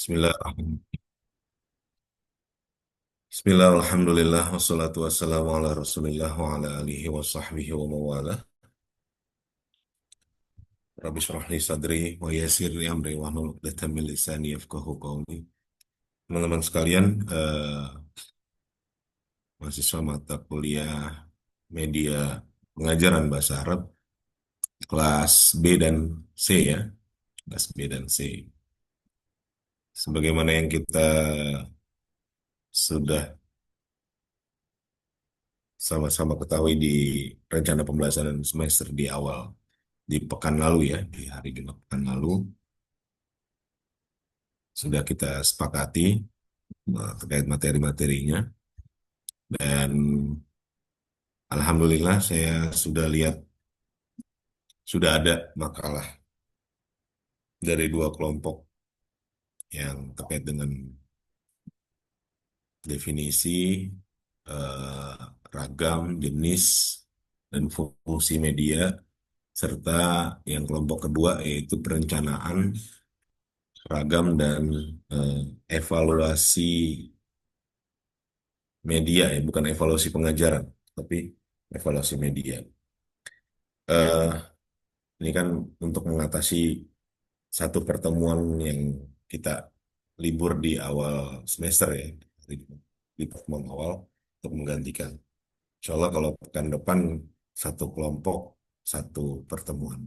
Bismillahirrahmanirrahim. Bismillah, alhamdulillah, wassalatu wassalamu ala rasulillah wa ala alihi wa sahbihi wa mawalah. Rabbi syrah li sadri wa yassir li amri wa hlul 'uqdatam min lisani yafqahu qawli. Teman-teman sekalian, mahasiswa mata kuliah media pengajaran bahasa Arab kelas B dan C ya, kelas B dan C. Sebagaimana yang kita sudah sama-sama ketahui di rencana pembelajaran semester di awal di pekan lalu ya, di hari Jumat pekan lalu sudah kita sepakati terkait materi-materinya dan alhamdulillah saya sudah lihat sudah ada makalah dari dua kelompok yang terkait dengan definisi eh, ragam jenis dan fungsi media serta yang kelompok kedua yaitu perencanaan ragam dan eh, evaluasi media ya, bukan evaluasi pengajaran, tapi evaluasi media. Eh, ini kan untuk mengatasi satu pertemuan yang kita libur di awal semester ya, di, di pertemuan awal untuk menggantikan. Insya Allah kalau pekan depan satu kelompok, satu pertemuan.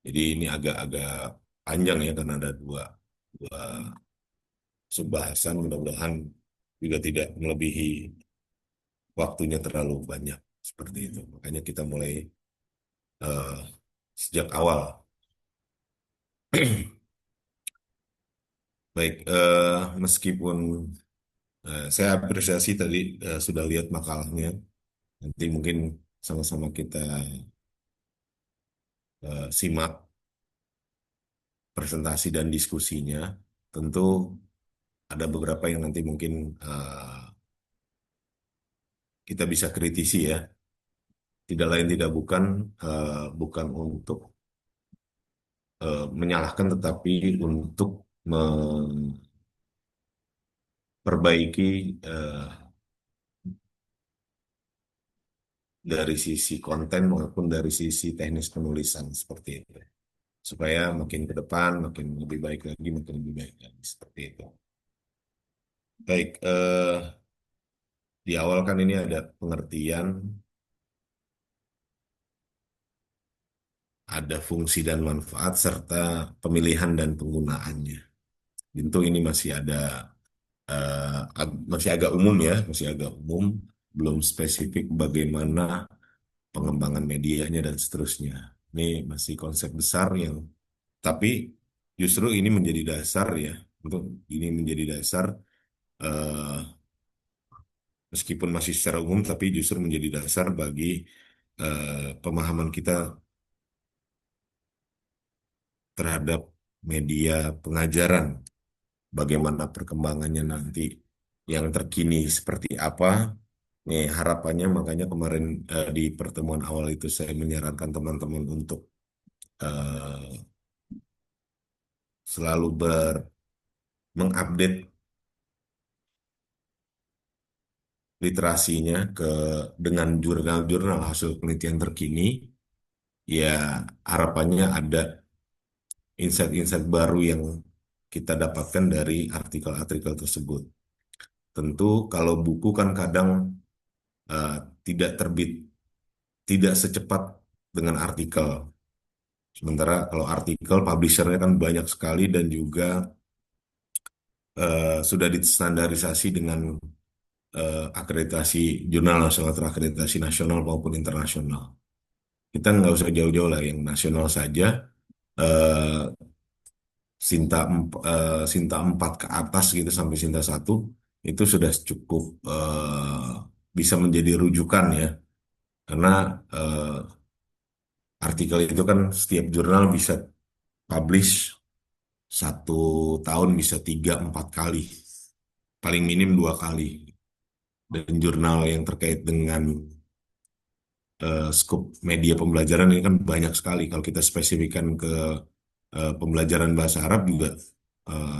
Jadi ini agak-agak panjang ya karena ada dua subbahasan, mudah-mudahan juga tidak melebihi waktunya terlalu banyak seperti itu. Makanya kita mulai eh, sejak awal. Baik, meskipun saya apresiasi tadi sudah lihat makalahnya, nanti mungkin sama-sama kita simak presentasi dan diskusinya. Tentu ada beberapa yang nanti mungkin kita bisa kritisi ya. Tidak lain tidak bukan bukan untuk menyalahkan, tetapi untuk memperbaiki dari sisi konten maupun dari sisi teknis penulisan seperti itu. Supaya makin ke depan, makin lebih baik lagi, makin lebih baik lagi seperti itu. Baik, di awal kan ini ada pengertian, ada fungsi dan manfaat, serta pemilihan dan penggunaannya. Tentu ini masih ada, masih agak umum ya, masih agak umum, belum spesifik bagaimana pengembangan medianya dan seterusnya. Ini masih konsep besar yang, tapi justru ini menjadi dasar ya, untuk ini menjadi dasar eh, meskipun masih secara umum, tapi justru menjadi dasar bagi pemahaman kita terhadap media pengajaran, bagaimana perkembangannya nanti, yang terkini seperti apa. Nih harapannya makanya kemarin di pertemuan awal itu saya menyarankan teman-teman untuk eh, selalu mengupdate literasinya dengan jurnal-jurnal hasil penelitian terkini. Ya harapannya ada insight-insight baru yang kita dapatkan dari artikel-artikel tersebut. Tentu kalau buku kan kadang eh, tidak terbit, tidak secepat dengan artikel. Sementara kalau artikel, publishernya kan banyak sekali dan juga sudah distandarisasi dengan akreditasi jurnal nasional terakreditasi nasional maupun internasional. Kita nggak usah jauh-jauh lah, yang nasional saja eh, Sinta 4 ke atas gitu sampai Sinta 1 itu sudah cukup bisa menjadi rujukan ya, karena eh, artikel itu kan setiap jurnal bisa publish satu tahun bisa 3-4 kali, paling minim 2 kali. Dan jurnal yang terkait dengan skop media pembelajaran ini kan banyak sekali. Kalau kita spesifikkan ke pembelajaran bahasa Arab juga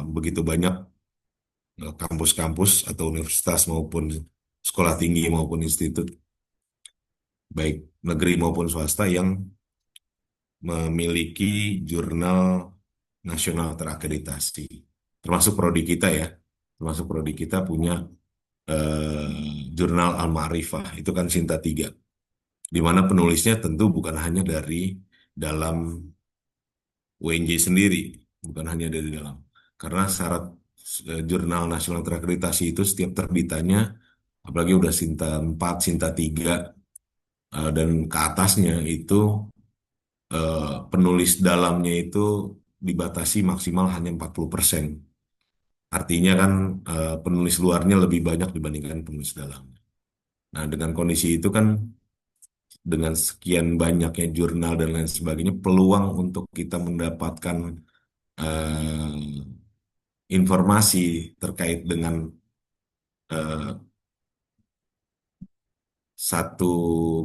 begitu banyak kampus-kampus atau universitas maupun sekolah tinggi maupun institut baik negeri maupun swasta yang memiliki jurnal nasional terakreditasi. Termasuk prodi kita ya, termasuk prodi kita punya jurnal Al-Ma'rifah, itu kan Sinta 3, di mana penulisnya tentu bukan hanya dari dalam UNJ sendiri, bukan hanya dari dalam. Karena syarat jurnal nasional terakreditasi itu setiap terbitannya, apalagi udah Sinta 4, Sinta 3, dan ke atasnya itu penulis dalamnya itu dibatasi maksimal hanya 40%. Artinya kan penulis luarnya lebih banyak dibandingkan penulis dalamnya. Nah, dengan kondisi itu kan dengan sekian banyaknya jurnal dan lain sebagainya, peluang untuk kita mendapatkan informasi terkait dengan eh, satu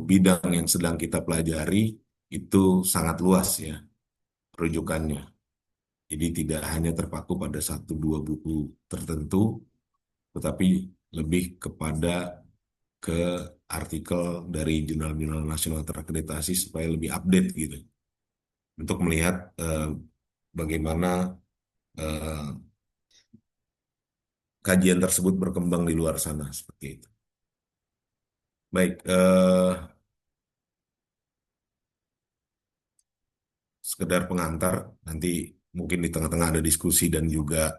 bidang yang sedang kita pelajari itu sangat luas ya rujukannya. Jadi tidak hanya terpaku pada satu dua buku tertentu, tetapi lebih kepada ke artikel dari jurnal-jurnal nasional terakreditasi supaya lebih update gitu. Untuk melihat bagaimana eh, kajian tersebut berkembang di luar sana seperti itu. Baik, sekedar pengantar, nanti mungkin di tengah-tengah ada diskusi dan juga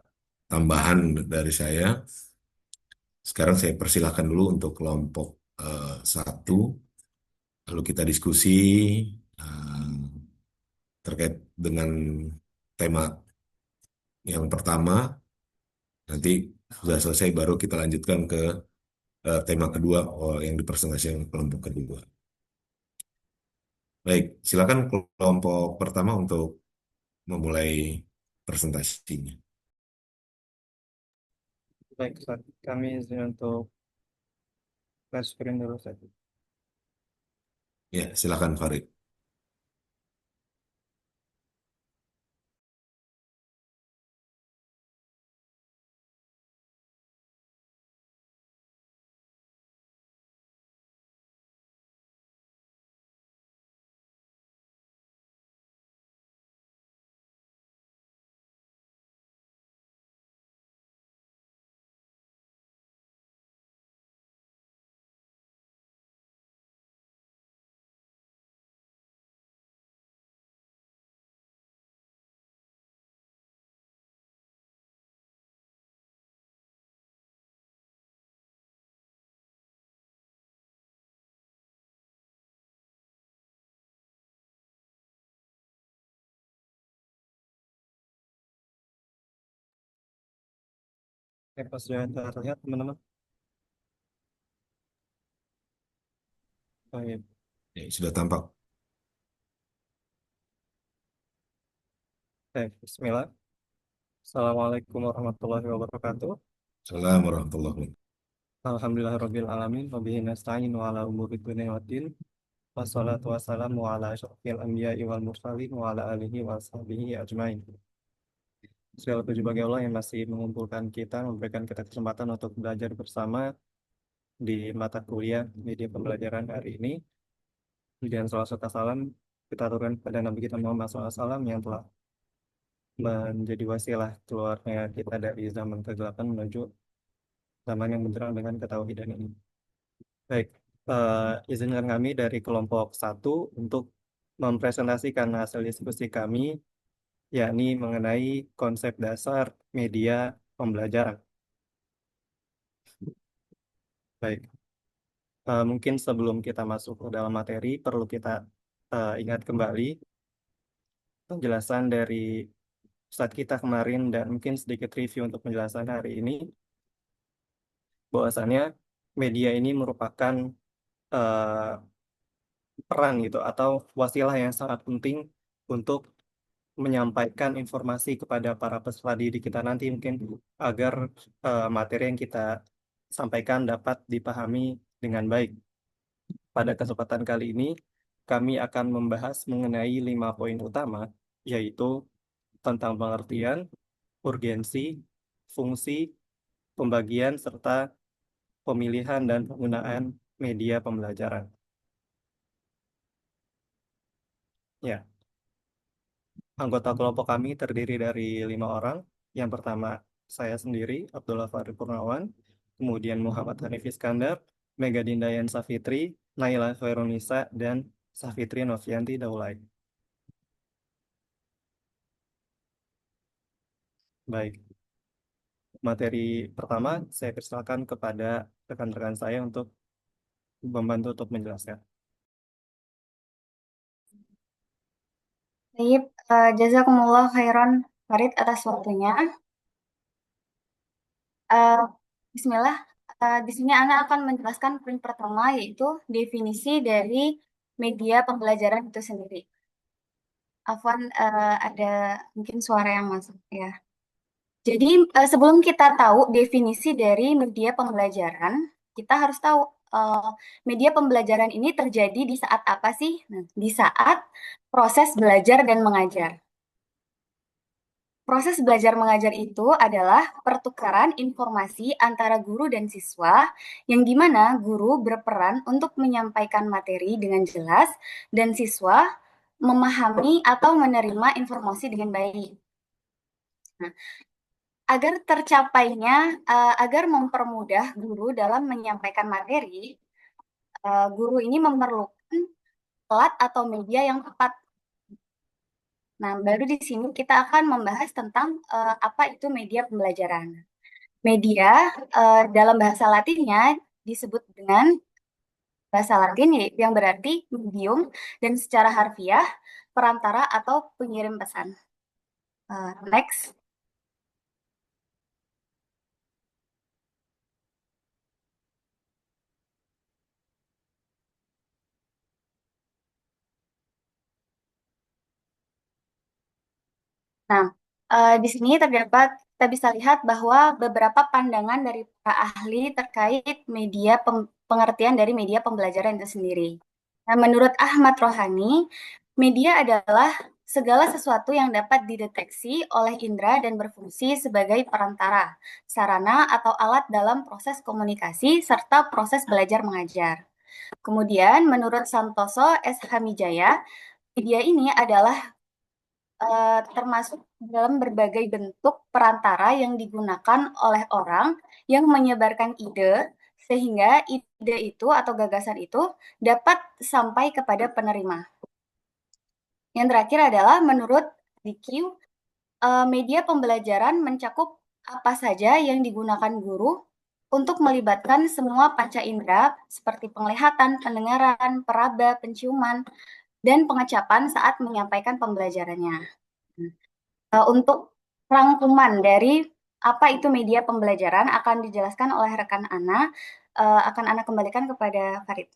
tambahan dari saya. Sekarang saya persilahkan dulu untuk kelompok satu, lalu kita diskusi eh, terkait dengan tema yang pertama. Nanti sudah selesai baru kita lanjutkan ke tema kedua yang dipresentasikan kelompok kedua. Baik, silakan kelompok pertama untuk memulai presentasinya. Baik, Ustaz. Kami izin untuk flash screen dulu saja. Ya, silakan Farid. Oke, pas sudah terlihat, teman-teman. Baik, Ya, sudah tampak. baik. Bismillah. Assalamualaikum warahmatullahi wabarakatuh. Assalamualaikum warahmatullahi wabarakatuh. Alhamdulillahirabbil alamin. Wabihi nasta'in wa ala umuri dunya waddin. Wassalatu wassalamu ala asyrofil anbiya'i wal mursalin wa ala alihi wa sahbihi ajmain. Segala puji bagi Allah yang masih mengumpulkan kita, memberikan kita kesempatan untuk belajar bersama di mata kuliah media pembelajaran hari ini. Dan salah satu salam kita aturkan kepada Nabi kita Muhammad SAW yang telah menjadi wasilah keluarnya kita dari zaman kegelapan menuju zaman yang benderang dengan ketauhidan ini. Baik, izinkan kami dari kelompok satu untuk mempresentasikan hasil diskusi kami, yakni mengenai konsep dasar media pembelajaran. Baik, mungkin sebelum kita masuk ke dalam materi, perlu kita ingat kembali penjelasan dari Ustadz kita kemarin dan mungkin sedikit review untuk penjelasan hari ini, bahwasannya media ini merupakan eh, peran gitu atau wasilah yang sangat penting untuk menyampaikan informasi kepada para peserta didik kita nanti mungkin agar materi yang kita sampaikan dapat dipahami dengan baik. Pada kesempatan kali ini kami akan membahas mengenai 5 poin utama, yaitu tentang pengertian, urgensi, fungsi, pembagian, serta pemilihan dan penggunaan media pembelajaran. Ya, anggota kelompok kami terdiri dari 5 orang. Yang pertama, saya sendiri, Abdullah Fahri Purnawan, kemudian Muhammad Hanif Iskandar, Mega Dindayan Safitri, Naila Khairunisa, dan Safitri Novianti Daulay. Baik, materi pertama saya persilakan kepada rekan-rekan saya untuk membantu untuk menjelaskan. Baik, jazakumullah khairan Farid atas waktunya. Eh, Bismillah, di sini Ana akan menjelaskan poin pertama yaitu definisi dari media pembelajaran itu sendiri. Afwan, ada mungkin suara yang masuk ya. Jadi sebelum kita tahu definisi dari media pembelajaran, kita harus tahu eh, media pembelajaran ini terjadi di saat apa sih? Nah, di saat proses belajar dan mengajar. Proses belajar mengajar itu adalah pertukaran informasi antara guru dan siswa, yang dimana guru berperan untuk menyampaikan materi dengan jelas dan siswa memahami atau menerima informasi dengan baik. Nah, agar tercapainya, agar mempermudah guru dalam menyampaikan materi, guru ini memerlukan alat atau media yang tepat. Nah, baru di sini kita akan membahas tentang apa itu media pembelajaran. Media dalam bahasa Latinnya disebut dengan bahasa Latin yang berarti medium dan secara harfiah perantara atau pengirim pesan. Next. Nah, di sini terdapat kita bisa lihat bahwa beberapa pandangan dari para ahli terkait pengertian dari media pembelajaran itu sendiri. Nah, menurut Ahmad Rohani, media adalah segala sesuatu yang dapat dideteksi oleh indera dan berfungsi sebagai perantara, sarana atau alat dalam proses komunikasi serta proses belajar mengajar. Kemudian, menurut Santoso S. Hamijaya, media ini adalah termasuk dalam berbagai bentuk perantara yang digunakan oleh orang yang menyebarkan ide, sehingga ide itu atau gagasan itu dapat sampai kepada penerima. Yang terakhir adalah menurut DQ, media pembelajaran mencakup apa saja yang digunakan guru untuk melibatkan semua panca indera seperti penglihatan, pendengaran, peraba, penciuman, dan pengecapan saat menyampaikan pembelajarannya. Untuk rangkuman dari apa itu media pembelajaran akan dijelaskan oleh rekan Ana, akan Ana kembalikan kepada Farid.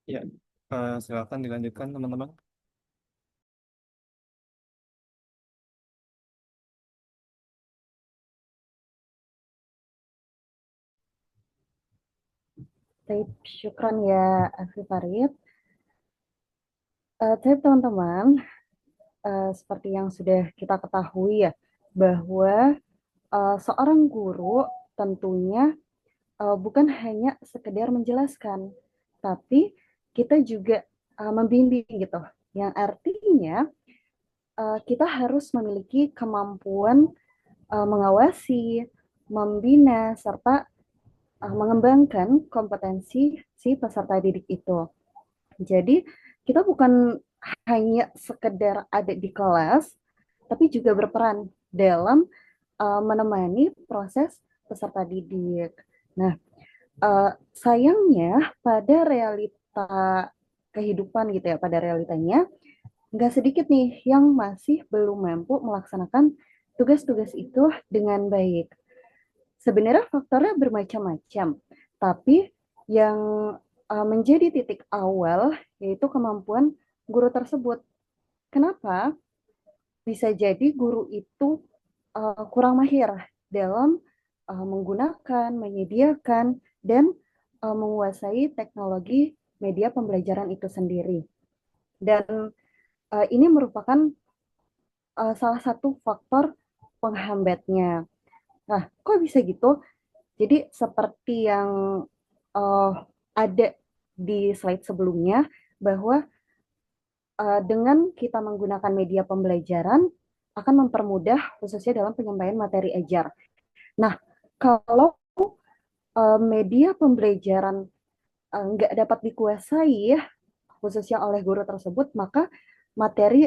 Ya, silakan dilanjutkan teman-teman. Baik, syukran ya Akhi Farid. Baik teman-teman, seperti yang sudah kita ketahui ya, bahwa seorang guru tentunya bukan hanya sekedar menjelaskan, tapi kita juga membimbing gitu. Yang artinya kita harus memiliki kemampuan mengawasi, membina, serta mengembangkan kompetensi si peserta didik itu. Jadi kita bukan hanya sekedar ada di kelas, tapi juga berperan dalam menemani proses peserta didik. Nah, sayangnya pada realita kehidupan gitu ya, pada realitanya nggak sedikit nih yang masih belum mampu melaksanakan tugas-tugas itu dengan baik. Sebenarnya faktornya bermacam-macam, tapi yang menjadi titik awal yaitu kemampuan guru tersebut. Kenapa? Bisa jadi guru itu kurang mahir dalam menggunakan, menyediakan, dan menguasai teknologi media pembelajaran itu sendiri. Dan ini merupakan salah satu faktor penghambatnya. Nah, kok bisa gitu? Jadi seperti yang ada di slide sebelumnya, bahwa dengan kita menggunakan media pembelajaran akan mempermudah khususnya dalam penyampaian materi ajar. Nah, kalau media pembelajaran nggak dapat dikuasai khususnya oleh guru tersebut, maka materi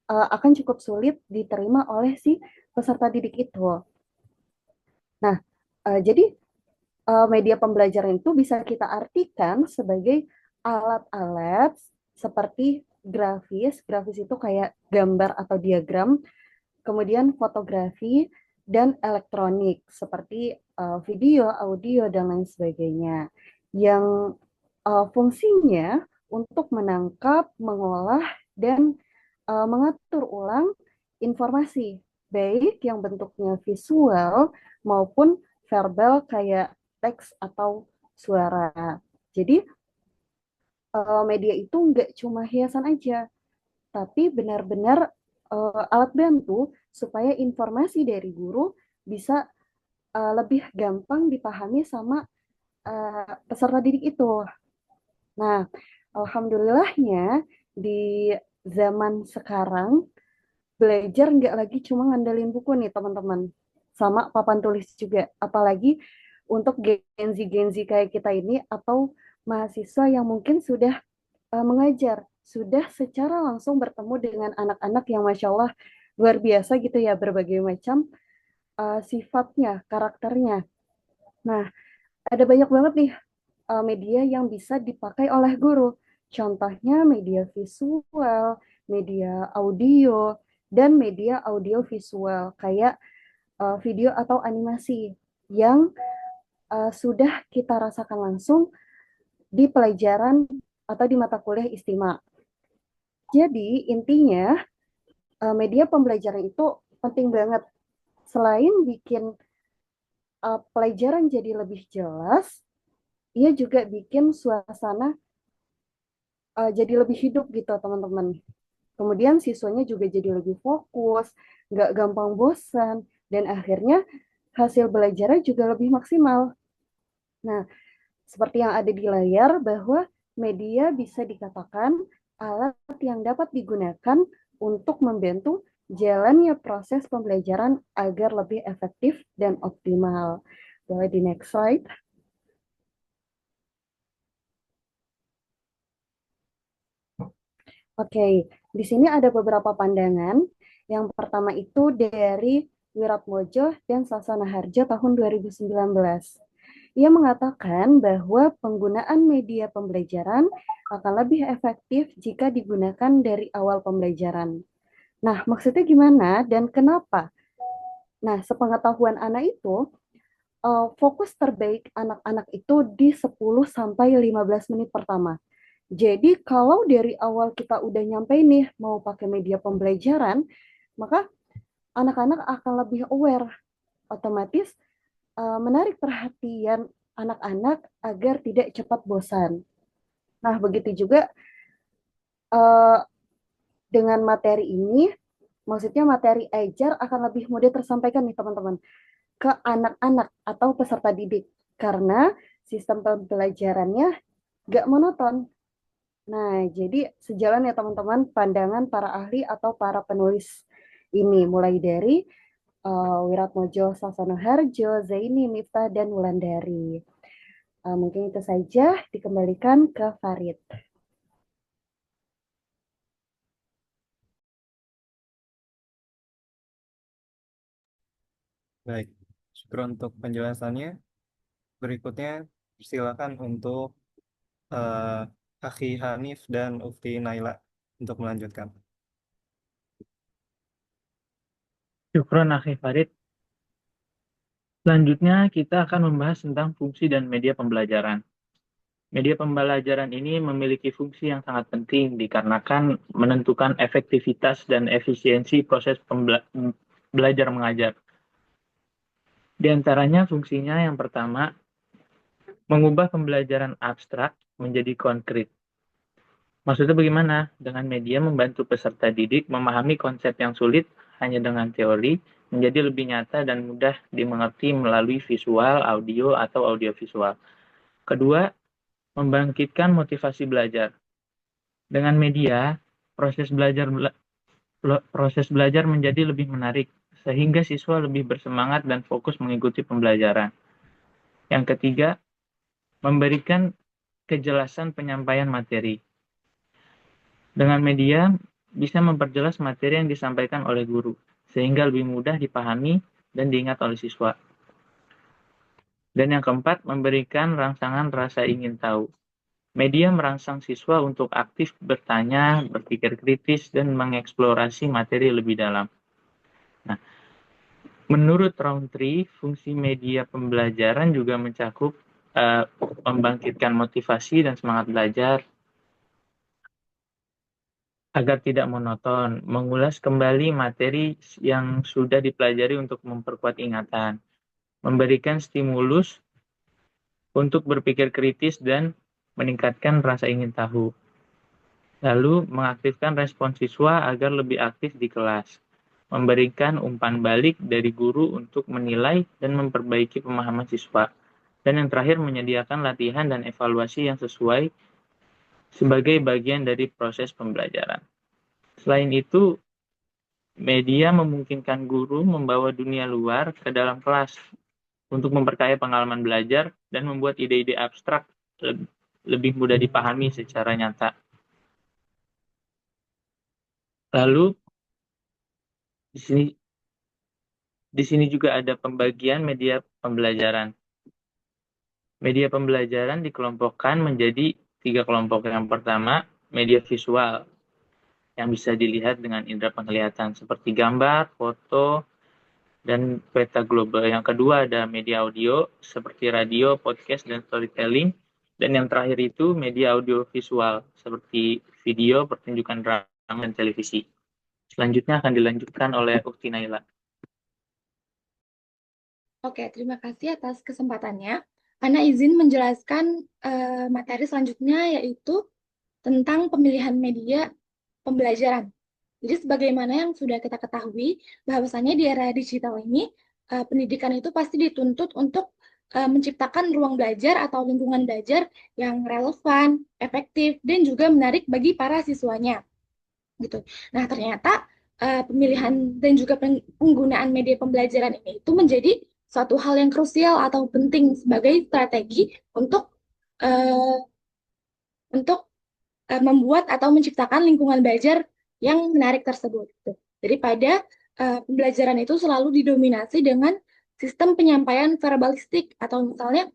akan cukup sulit diterima oleh si peserta didik itu. Nah, jadi media pembelajaran itu bisa kita artikan sebagai alat-alat seperti grafis. Grafis itu kayak gambar atau diagram, kemudian fotografi, dan elektronik seperti video, audio, dan lain sebagainya. Yang fungsinya untuk menangkap, mengolah, dan mengatur ulang informasi, baik yang bentuknya visual maupun verbal kayak teks atau suara. Jadi media itu nggak cuma hiasan aja, tapi benar-benar alat bantu supaya informasi dari guru bisa lebih gampang dipahami sama peserta didik itu. Nah, alhamdulillahnya di zaman sekarang belajar nggak lagi cuma ngandelin buku nih teman-teman, sama papan tulis juga. Apalagi untuk Gen Z kayak kita ini atau mahasiswa yang mungkin sudah mengajar, sudah secara langsung bertemu dengan anak-anak yang Masya Allah luar biasa gitu ya, berbagai macam sifatnya, karakternya. Nah, ada banyak banget nih media yang bisa dipakai oleh guru. Contohnya media visual, media audio, dan media audio visual kayak video atau animasi yang sudah kita rasakan langsung di pelajaran atau di mata kuliah istima. Jadi intinya media pembelajaran itu penting banget. Selain bikin pelajaran jadi lebih jelas, ia juga bikin suasana jadi lebih hidup gitu teman-teman. Kemudian siswanya juga jadi lebih fokus, nggak gampang bosan, dan akhirnya hasil belajarnya juga lebih maksimal. Nah, seperti yang ada di layar bahwa media bisa dikatakan alat yang dapat digunakan untuk membantu jalannya proses pembelajaran agar lebih efektif dan optimal. Boleh di next slide. Oke, di sini ada beberapa pandangan. Yang pertama itu dari Wiratmojo dan Sasana Harjo tahun 2019. Ia mengatakan bahwa penggunaan media pembelajaran akan lebih efektif jika digunakan dari awal pembelajaran. Nah, maksudnya gimana dan kenapa? Nah, sepengetahuan anak itu, fokus terbaik anak-anak itu di 10 sampai 15 menit pertama. Jadi kalau dari awal kita udah nyampe nih mau pakai media pembelajaran, maka anak-anak akan lebih aware, otomatis menarik perhatian anak-anak agar tidak cepat bosan. Nah, begitu juga dengan materi ini, maksudnya materi ajar akan lebih mudah tersampaikan nih teman-teman ke anak-anak atau peserta didik karena sistem pembelajarannya gak monoton. Nah, jadi sejalan ya teman-teman pandangan para ahli atau para penulis ini, mulai dari Wiratmojo, Sasana Harjo, Zaini, Miftah, dan Wulandari. Mungkin itu saja, dikembalikan ke Farid. Baik, syukur untuk penjelasannya. Berikutnya, silakan untuk Akhi Hanif dan Ufti Naila untuk melanjutkan. Syukron Akhi Farid. Selanjutnya kita akan membahas tentang fungsi dan media pembelajaran. Media pembelajaran ini memiliki fungsi yang sangat penting dikarenakan menentukan efektivitas dan efisiensi proses belajar mengajar. Di antaranya fungsinya yang pertama Mengubah pembelajaran abstrak menjadi konkret. Maksudnya bagaimana? Dengan media membantu peserta didik memahami konsep yang sulit hanya dengan teori menjadi lebih nyata dan mudah dimengerti melalui visual, audio, atau audiovisual. Kedua, membangkitkan motivasi belajar. Dengan media, proses belajar menjadi lebih menarik, sehingga siswa lebih bersemangat dan fokus mengikuti pembelajaran. Yang ketiga, memberikan kejelasan penyampaian materi. Dengan media, bisa memperjelas materi yang disampaikan oleh guru, sehingga lebih mudah dipahami dan diingat oleh siswa. Dan yang keempat, memberikan rangsangan rasa ingin tahu. Media merangsang siswa untuk aktif bertanya, berpikir kritis, dan mengeksplorasi materi lebih dalam. Nah, menurut Roundtree, fungsi media pembelajaran juga mencakup membangkitkan motivasi dan semangat belajar, agar tidak monoton, mengulas kembali materi yang sudah dipelajari untuk memperkuat ingatan, memberikan stimulus untuk berpikir kritis dan meningkatkan rasa ingin tahu, lalu mengaktifkan respon siswa agar lebih aktif di kelas, memberikan umpan balik dari guru untuk menilai dan memperbaiki pemahaman siswa, dan yang terakhir menyediakan latihan dan evaluasi yang sesuai sebagai bagian dari proses pembelajaran. Selain itu, media memungkinkan guru membawa dunia luar ke dalam kelas untuk memperkaya pengalaman belajar dan membuat ide-ide abstrak lebih mudah dipahami secara nyata. Lalu, di sini juga ada pembagian media pembelajaran. Media pembelajaran dikelompokkan menjadi 3 kelompok. Yang pertama, media visual, yang bisa dilihat dengan indera penglihatan seperti gambar, foto, dan peta global. Yang kedua ada media audio seperti radio, podcast, dan storytelling. Dan yang terakhir itu media audio visual seperti video, pertunjukan drama, dan televisi. Selanjutnya akan dilanjutkan oleh Ukti Naila. Oke, terima kasih atas kesempatannya. Ana izin menjelaskan materi selanjutnya, yaitu tentang pemilihan media pembelajaran. Jadi sebagaimana yang sudah kita ketahui, bahwasannya di era digital ini, pendidikan itu pasti dituntut untuk menciptakan ruang belajar atau lingkungan belajar yang relevan, efektif, dan juga menarik bagi para siswanya. Gitu. Nah, ternyata pemilihan dan juga penggunaan media pembelajaran ini itu menjadi suatu hal yang krusial atau penting sebagai strategi untuk membuat atau menciptakan lingkungan belajar yang menarik tersebut. Gitu. Jadi pada pembelajaran itu selalu didominasi dengan sistem penyampaian verbalistik atau misalnya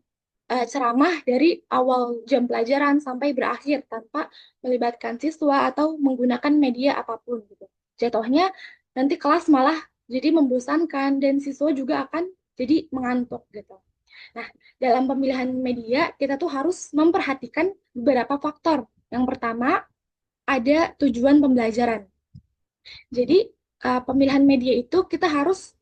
ceramah dari awal jam pelajaran sampai berakhir tanpa melibatkan siswa atau menggunakan media apapun. Gitu. Jatuhnya nanti kelas malah jadi membosankan dan siswa juga akan jadi mengantuk gitu. Nah, dalam pemilihan media kita tuh harus memperhatikan beberapa faktor. Yang pertama, ada tujuan pembelajaran. Jadi, pemilihan media itu kita harus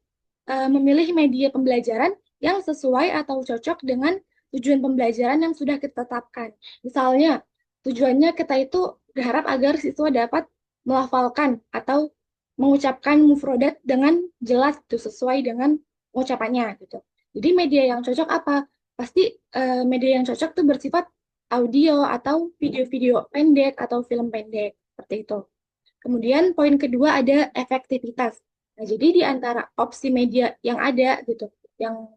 memilih media pembelajaran yang sesuai atau cocok dengan tujuan pembelajaran yang sudah kita tetapkan. Misalnya, tujuannya kita itu berharap agar siswa dapat melafalkan atau mengucapkan mufrodat dengan jelas itu sesuai dengan ucapannya gitu. Jadi media yang cocok apa? Pasti media yang cocok itu bersifat audio atau video-video pendek atau film pendek seperti itu. Kemudian poin kedua ada efektivitas. Nah, jadi di antara opsi media yang ada gitu, yang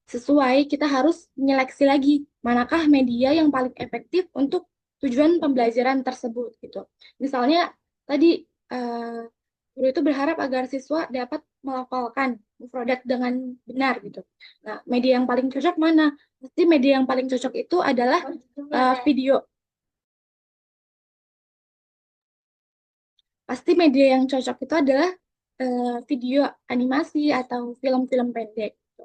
sesuai, kita harus menyeleksi lagi manakah media yang paling efektif untuk tujuan pembelajaran tersebut gitu. Misalnya tadi guru itu berharap agar siswa dapat melafalkan mufradat dengan benar gitu. Nah, media yang paling cocok mana? Pasti media yang paling cocok itu adalah video. Pasti media yang cocok itu adalah video animasi atau film-film pendek. Gitu.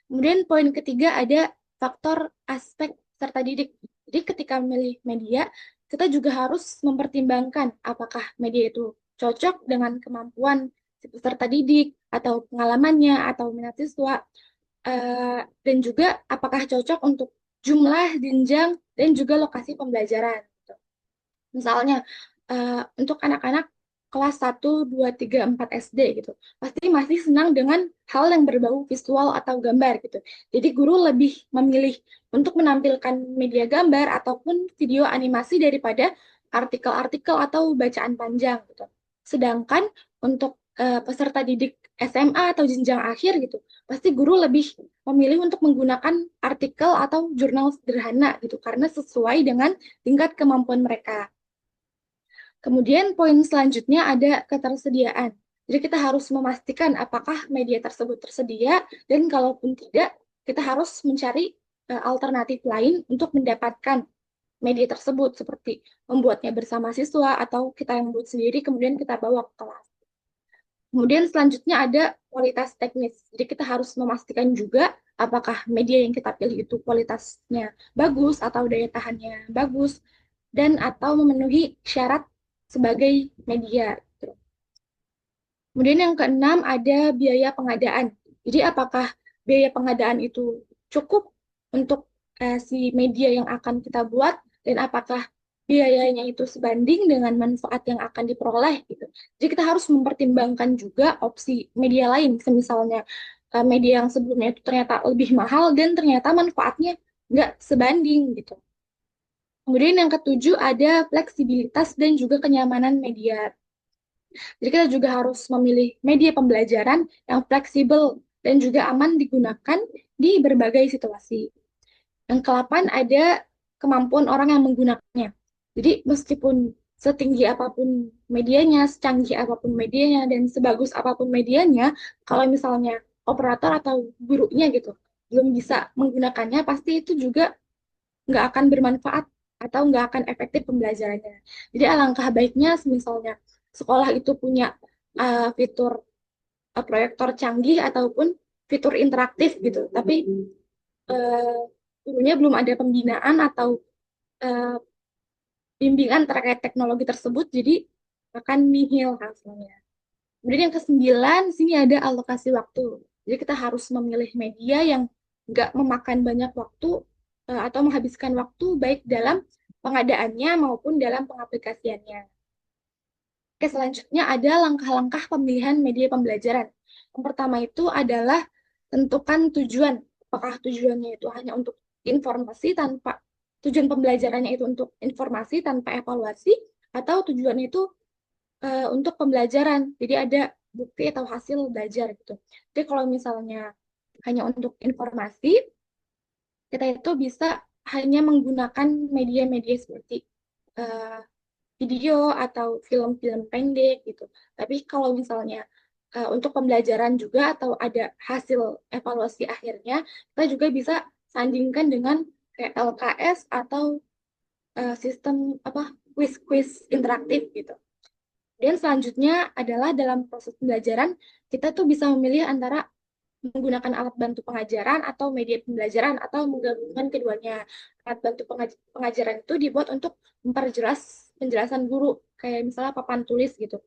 Kemudian poin ketiga ada faktor aspek serta didik. Jadi ketika memilih media, kita juga harus mempertimbangkan apakah media itu cocok dengan kemampuan si peserta didik atau pengalamannya atau minat siswa, dan juga apakah cocok untuk jumlah, jenjang, dan juga lokasi pembelajaran, gitu. Misalnya, untuk anak-anak kelas 1, 2, 3, 4 SD gitu, pasti masih senang dengan hal yang berbau visual atau gambar gitu. Jadi guru lebih memilih untuk menampilkan media gambar ataupun video animasi daripada artikel-artikel atau bacaan panjang gitu. Sedangkan untuk peserta didik SMA atau jenjang akhir gitu, pasti guru lebih memilih untuk menggunakan artikel atau jurnal sederhana gitu, karena sesuai dengan tingkat kemampuan mereka. Kemudian poin selanjutnya ada ketersediaan. Jadi kita harus memastikan apakah media tersebut tersedia, dan kalaupun tidak, kita harus mencari alternatif lain untuk mendapatkan media tersebut, seperti membuatnya bersama siswa atau kita yang buat sendiri kemudian kita bawa ke kelas. Kemudian selanjutnya ada kualitas teknis. Jadi kita harus memastikan juga apakah media yang kita pilih itu kualitasnya bagus atau daya tahannya bagus dan atau memenuhi syarat sebagai media, gitu. Kemudian yang keenam ada biaya pengadaan. Jadi apakah biaya pengadaan itu cukup untuk si media yang akan kita buat, dan apakah biayanya itu sebanding dengan manfaat yang akan diperoleh gitu. Jadi kita harus mempertimbangkan juga opsi media lain, misalnya media yang sebelumnya itu ternyata lebih mahal dan ternyata manfaatnya nggak sebanding gitu. Kemudian yang ketujuh ada fleksibilitas dan juga kenyamanan media. Jadi kita juga harus memilih media pembelajaran yang fleksibel dan juga aman digunakan di berbagai situasi. Yang ke-8 ada kemampuan orang yang menggunakannya. Jadi meskipun setinggi apapun medianya, secanggih apapun medianya, dan sebagus apapun medianya, kalau misalnya operator atau gurunya gitu belum bisa menggunakannya, pasti itu juga nggak akan bermanfaat atau nggak akan efektif pembelajarannya. Jadi alangkah baiknya misalnya sekolah itu punya fitur proyektor canggih ataupun fitur interaktif gitu, tapi uh, gurunya belum ada pembinaan atau uh, bimbingan terkait teknologi tersebut, jadi akan nihil hasilnya. Kemudian yang kesembilan, sini ada alokasi waktu. Jadi kita harus memilih media yang nggak memakan banyak waktu atau menghabiskan waktu baik dalam pengadaannya maupun dalam pengaplikasiannya. Oke, selanjutnya ada langkah-langkah pemilihan media pembelajaran. Yang pertama itu adalah tentukan tujuan. Apakah tujuannya itu hanya untuk informasi tanpa tujuan pembelajarannya itu untuk informasi tanpa evaluasi, atau tujuannya itu untuk pembelajaran. Jadi ada bukti atau hasil belajar gitu. Jadi kalau misalnya hanya untuk informasi, kita itu bisa hanya menggunakan media-media seperti uh, video atau film-film pendek gitu. Tapi kalau misalnya untuk pembelajaran juga atau ada hasil evaluasi akhirnya, kita juga bisa sandingkan dengan kayak LKS atau sistem apa quiz-quiz interaktif gitu. Dan selanjutnya adalah dalam proses pembelajaran, kita tuh bisa memilih antara menggunakan alat bantu pengajaran atau media pembelajaran atau menggabungkan keduanya. Alat bantu pengajaran itu dibuat untuk memperjelas penjelasan guru, kayak misalnya papan tulis gitu.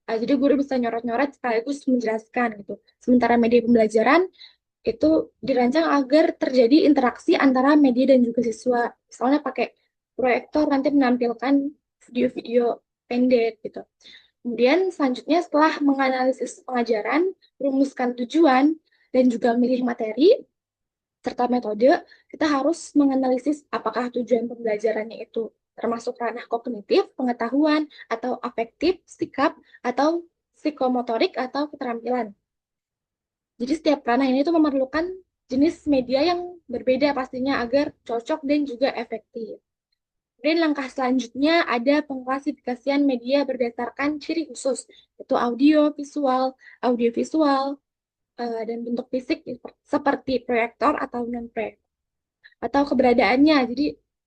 Jadi guru bisa nyorot-nyorot sekaligus menjelaskan gitu. Sementara media pembelajaran itu dirancang agar terjadi interaksi antara media dan juga siswa. Misalnya pakai proyektor nanti menampilkan video-video pendek gitu. Kemudian selanjutnya setelah menganalisis pengajaran, merumuskan tujuan, dan juga memilih materi, serta metode, kita harus menganalisis apakah tujuan pembelajarannya itu termasuk ranah kognitif, pengetahuan, atau afektif, sikap, atau psikomotorik, atau keterampilan. Jadi setiap ranah ini tuh memerlukan jenis media yang berbeda pastinya agar cocok dan juga efektif. Kemudian langkah selanjutnya ada pengklasifikasian media berdasarkan ciri khusus, yaitu audio, visual, audiovisual, dan bentuk fisik seperti proyektor atau non-proyektor, atau keberadaannya, jadi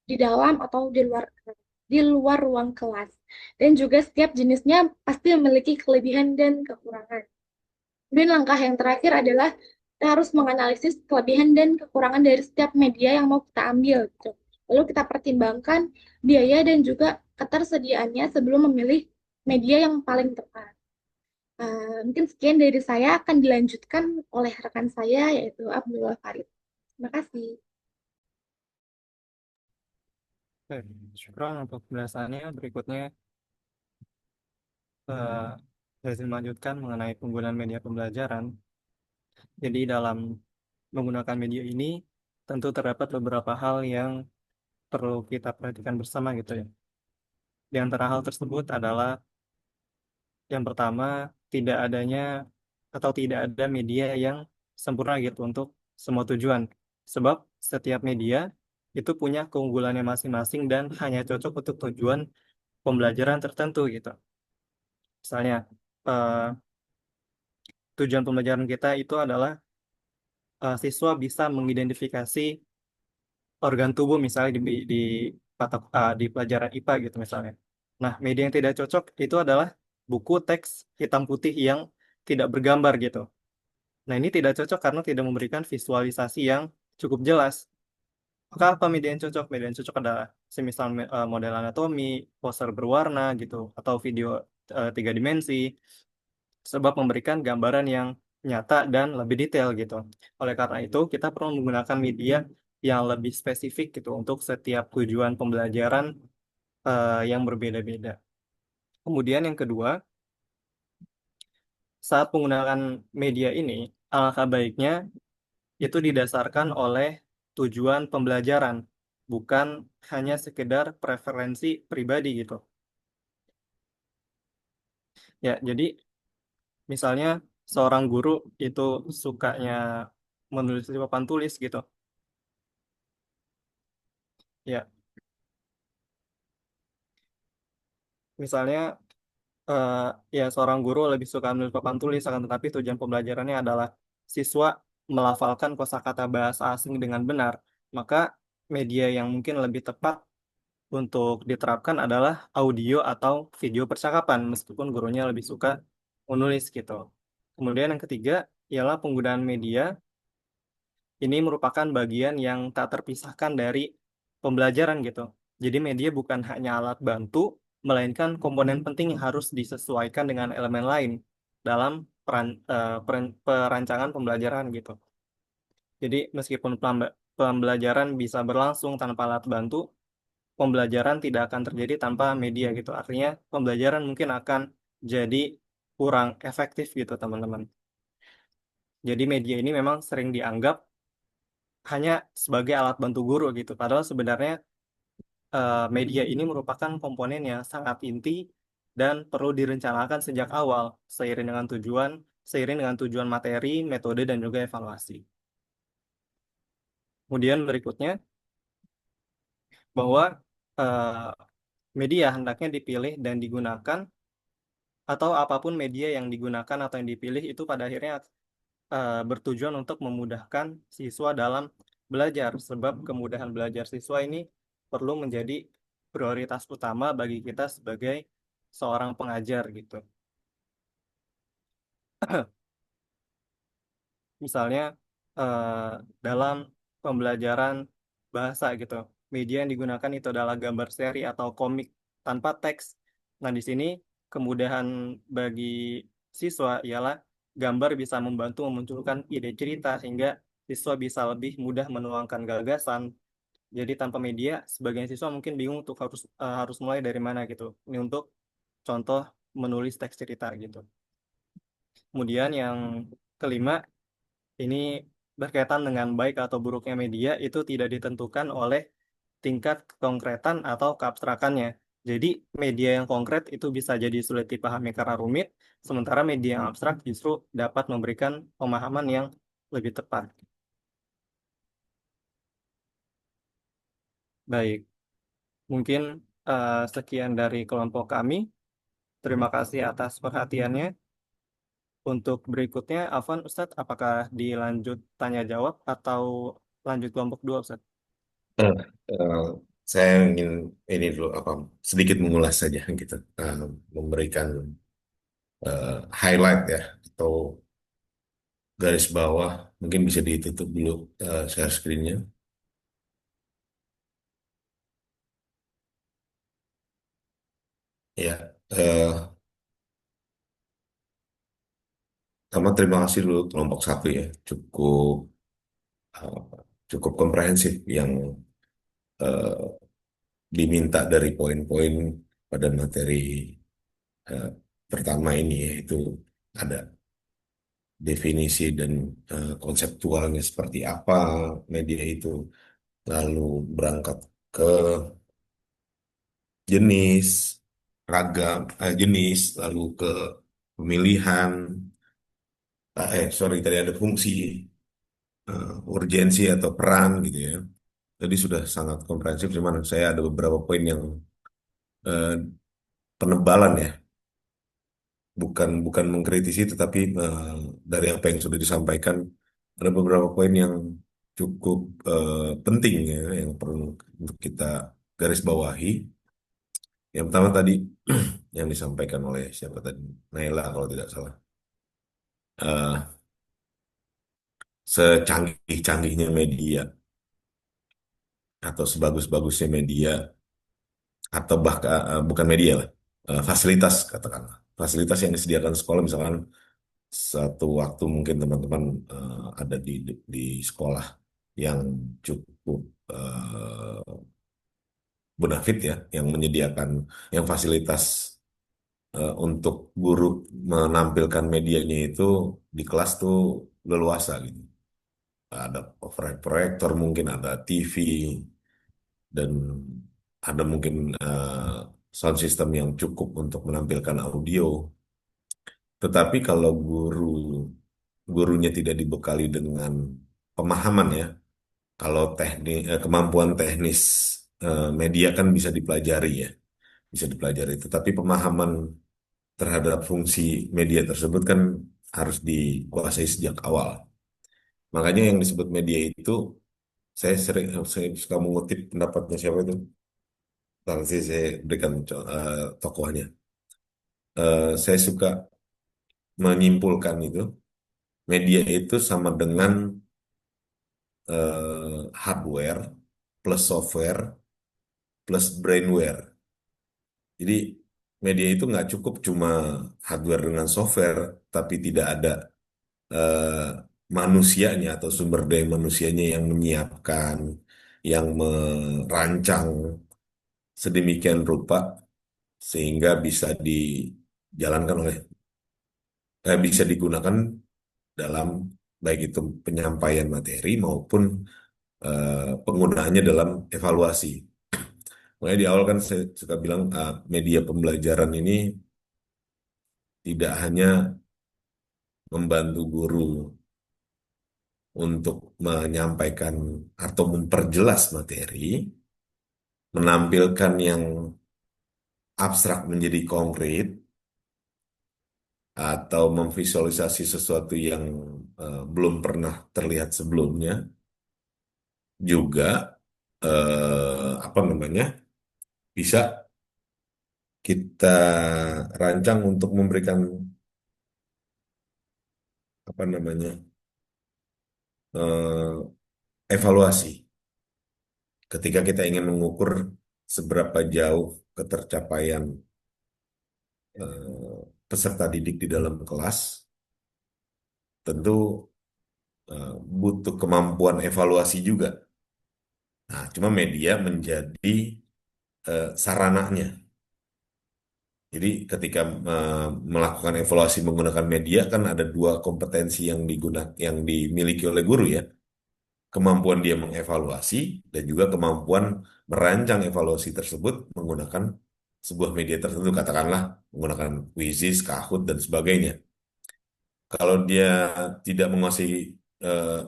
di dalam atau di luar ruang kelas. Dan juga setiap jenisnya pasti memiliki kelebihan dan kekurangan. Kemudian langkah yang terakhir adalah kita harus menganalisis kelebihan dan kekurangan dari setiap media yang mau kita ambil gitu. Lalu kita pertimbangkan biaya dan juga ketersediaannya sebelum memilih media yang paling tepat. Mungkin sekian dari saya, akan dilanjutkan oleh rekan saya yaitu Abdullah Farid. Terima kasih. Oke, syukran untuk penjelasannya. Berikutnya, eh, saya akan melanjutkan mengenai penggunaan media pembelajaran. Jadi dalam menggunakan media ini, tentu terdapat beberapa hal yang perlu kita perhatikan bersama gitu ya. Di antara hal tersebut adalah yang pertama, tidak adanya atau tidak ada media yang sempurna gitu untuk semua tujuan. Sebab setiap media itu punya keunggulannya masing-masing dan hanya cocok untuk tujuan pembelajaran tertentu gitu. Misalnya, eh, tujuan pembelajaran kita itu adalah siswa bisa mengidentifikasi organ tubuh misalnya di pelajaran IPA gitu misalnya. Nah, media yang tidak cocok itu adalah buku teks hitam putih yang tidak bergambar gitu. Nah, ini tidak cocok karena tidak memberikan visualisasi yang cukup jelas. Maka apa media yang cocok? Media yang cocok adalah semisal model anatomi, poster berwarna gitu, atau video 3 dimensi, sebab memberikan gambaran yang nyata dan lebih detail gitu. Oleh karena itu, kita perlu menggunakan media yang lebih spesifik gitu untuk setiap tujuan pembelajaran yang berbeda-beda. Kemudian yang kedua, saat menggunakan media ini, alangkah baiknya itu didasarkan oleh tujuan pembelajaran, bukan hanya sekedar preferensi pribadi gitu. Ya, jadi misalnya seorang guru itu sukanya menulis di papan tulis gitu. Ya, misalnya eh, ya seorang guru lebih suka menulis papan tulis, akan tetapi tujuan pembelajarannya adalah siswa melafalkan kosakata bahasa asing dengan benar. Maka media yang mungkin lebih tepat untuk diterapkan adalah audio atau video percakapan, meskipun gurunya lebih suka menulis gitu. Kemudian yang ketiga ialah penggunaan media. Ini merupakan bagian yang tak terpisahkan dari pembelajaran gitu. Jadi media bukan hanya alat bantu, melainkan komponen penting yang harus disesuaikan dengan elemen lain dalam perancangan pembelajaran gitu. Jadi meskipun pembelajaran bisa berlangsung tanpa alat bantu, pembelajaran tidak akan terjadi tanpa media gitu. Artinya pembelajaran mungkin akan jadi kurang efektif gitu teman-teman. Jadi media ini memang sering dianggap hanya sebagai alat bantu guru gitu. Padahal sebenarnya media ini merupakan komponen yang sangat inti dan perlu direncanakan sejak awal seiring dengan tujuan materi, metode dan juga evaluasi. Kemudian berikutnya bahwa eh, media hendaknya dipilih dan digunakan atau apapun media yang digunakan atau yang dipilih itu pada akhirnya bertujuan untuk memudahkan siswa dalam belajar, sebab kemudahan belajar siswa ini perlu menjadi prioritas utama bagi kita sebagai seorang pengajar gitu. Misalnya eh, dalam pembelajaran bahasa gitu, media yang digunakan itu adalah gambar seri atau komik tanpa teks. Nah, di sini kemudahan bagi siswa ialah gambar bisa membantu memunculkan ide cerita sehingga siswa bisa lebih mudah menuangkan gagasan. Jadi tanpa media, sebagian siswa mungkin bingung untuk harus mulai dari mana gitu. Ini untuk contoh menulis teks cerita gitu. Kemudian yang kelima, ini berkaitan dengan baik atau buruknya media itu tidak ditentukan oleh tingkat konkretan atau keabstrakannya. Jadi media yang konkret itu bisa jadi sulit dipahami karena rumit, sementara media yang abstrak justru dapat memberikan pemahaman yang lebih tepat. Baik, mungkin sekian dari kelompok kami. Terima kasih atas perhatiannya. Untuk berikutnya, Afwan, Ustadz, apakah dilanjut tanya jawab atau lanjut kelompok dua, Ustadz? Eh, eh, saya ingin ini dulu apa sedikit mengulas saja gitu, memberikan highlight ya atau garis bawah, mungkin bisa ditutup dulu share screen-nya. Ya, sama terima kasih dulu kelompok satu ya, eh, cukup komprehensif yang diminta dari poin-poin pada materi eh, pertama ini, yaitu ada definisi dan konseptualnya seperti apa media itu, lalu berangkat ke jenis, jenis, lalu ke pemilihan, sorry tadi ada fungsi, urgensi atau peran gitu ya. Jadi sudah sangat komprehensif, cuman saya ada beberapa poin yang eh, penebalan ya, bukan bukan mengkritisi, tetapi dari apa yang sudah disampaikan ada beberapa poin yang cukup penting ya, yang perlu untuk kita garis bawahi. Yang pertama tadi yang disampaikan oleh siapa tadi, Naila kalau tidak salah. Eh, Secanggih-canggihnya media atau sebagus-bagusnya media, atau bahkan bukan media lah, fasilitas katakanlah, fasilitas yang disediakan sekolah, misalkan satu waktu mungkin teman-teman ada di sekolah yang cukup bonafit ya, yang menyediakan yang fasilitas untuk guru menampilkan medianya itu di kelas tuh leluasa gitu. Ada overhead proyektor, mungkin ada TV, dan ada mungkin sound system yang cukup untuk menampilkan audio. Tetapi kalau gurunya tidak dibekali dengan pemahaman ya, kalau kemampuan teknis media kan bisa dipelajari ya, bisa dipelajari. Tetapi pemahaman terhadap fungsi media tersebut kan harus dikuasai sejak awal. Makanya yang disebut media itu, saya suka mengutip pendapatnya siapa itu, nanti saya berikan tokohnya. Saya suka menyimpulkan itu, media itu sama dengan hardware plus software plus brainware. Jadi media itu nggak cukup cuma hardware dengan software, tapi tidak ada eh, manusianya atau sumber daya manusianya yang menyiapkan, yang merancang sedemikian rupa sehingga bisa dijalankan bisa digunakan dalam baik itu penyampaian materi maupun penggunaannya dalam evaluasi. Makanya di awal kan saya suka bilang media pembelajaran ini tidak hanya membantu guru untuk menyampaikan atau memperjelas materi, menampilkan yang abstrak menjadi konkret, atau memvisualisasi sesuatu yang belum pernah terlihat sebelumnya, juga apa namanya, bisa kita rancang untuk memberikan apa namanya, evaluasi ketika kita ingin mengukur seberapa jauh ketercapaian peserta didik di dalam kelas. Tentu butuh kemampuan evaluasi juga. Nah, cuma media menjadi sarananya. Jadi ketika melakukan evaluasi menggunakan media kan ada dua kompetensi yang dimiliki oleh guru ya. Kemampuan dia mengevaluasi dan juga kemampuan merancang evaluasi tersebut menggunakan sebuah media tertentu, katakanlah menggunakan Quizzes, Kahoot, dan sebagainya. Kalau dia tidak menguasai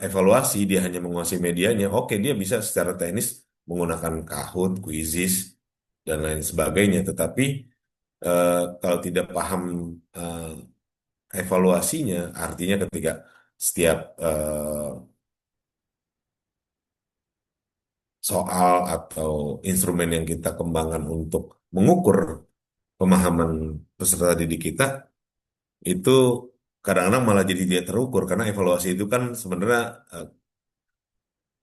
evaluasi, dia hanya menguasai medianya, oke, dia bisa secara teknis menggunakan Kahoot, Quizzes, dan lain sebagainya. Tetapi kalau tidak paham eh, evaluasinya, artinya ketika setiap soal atau instrumen yang kita kembangkan untuk mengukur pemahaman peserta didik kita, itu kadang-kadang malah jadi tidak terukur, karena evaluasi itu kan sebenarnya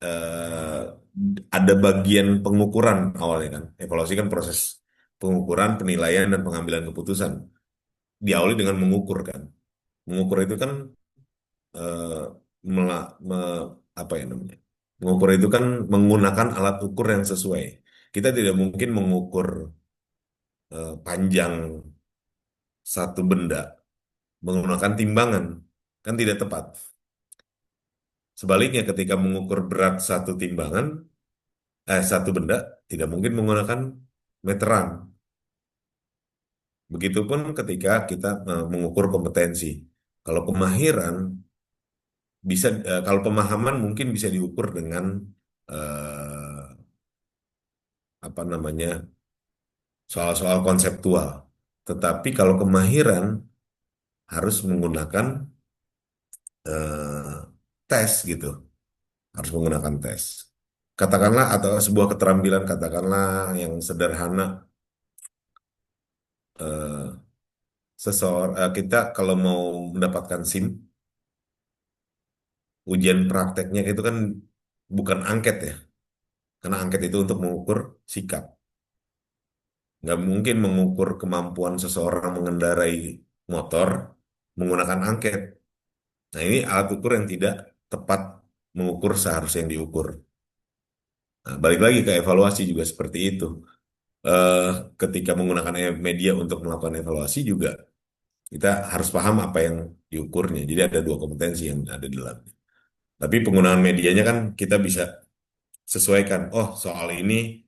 eh, ada bagian pengukuran awalnya kan. Evaluasi kan proses pengukuran, penilaian, dan pengambilan keputusan. Diawali dengan mengukur kan. Mengukur itu kan eh, mela- me- apa ya namanya? Mengukur itu kan menggunakan alat ukur yang sesuai. Kita tidak mungkin mengukur panjang satu benda menggunakan timbangan, kan tidak tepat. Sebaliknya, ketika mengukur berat satu benda, tidak mungkin menggunakan meteran. Begitupun ketika kita mengukur kompetensi. Kalau kemahiran kalau pemahaman mungkin bisa diukur dengan eh, apa namanya soal-soal konseptual. Tetapi kalau kemahiran harus menggunakan eh, tes gitu, harus menggunakan tes. Katakanlah atau sebuah keterampilan, katakanlah yang sederhana, kita kalau mau mendapatkan SIM, ujian prakteknya itu kan bukan angket ya, karena angket itu untuk mengukur sikap. Nggak mungkin mengukur kemampuan seseorang mengendarai motor menggunakan angket. Nah, ini alat ukur yang tidak tepat mengukur seharusnya yang diukur. Nah, balik lagi ke evaluasi juga seperti itu. Eh, Ketika menggunakan media untuk melakukan evaluasi juga, kita harus paham apa yang diukurnya. Jadi ada dua kompetensi yang ada di dalamnya. Tapi penggunaan medianya kan kita bisa sesuaikan. Oh, soal ini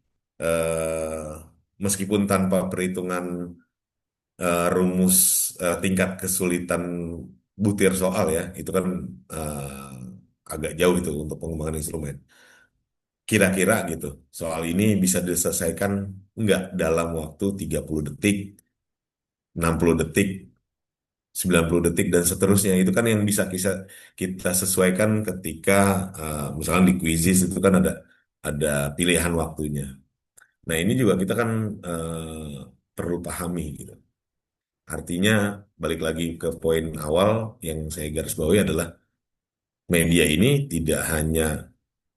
meskipun tanpa perhitungan rumus tingkat kesulitan butir soal ya, itu kan agak jauh itu untuk pengembangan instrumen. Kira-kira gitu, soal ini bisa diselesaikan nggak dalam waktu 30 detik, 60 detik, 90 detik, dan seterusnya. Itu kan yang bisa kita sesuaikan ketika misalnya di quizzes itu kan ada pilihan waktunya. Nah, ini juga kita kan perlu pahami gitu. Artinya, balik lagi ke poin awal yang saya garis bawahi adalah media ini tidak hanya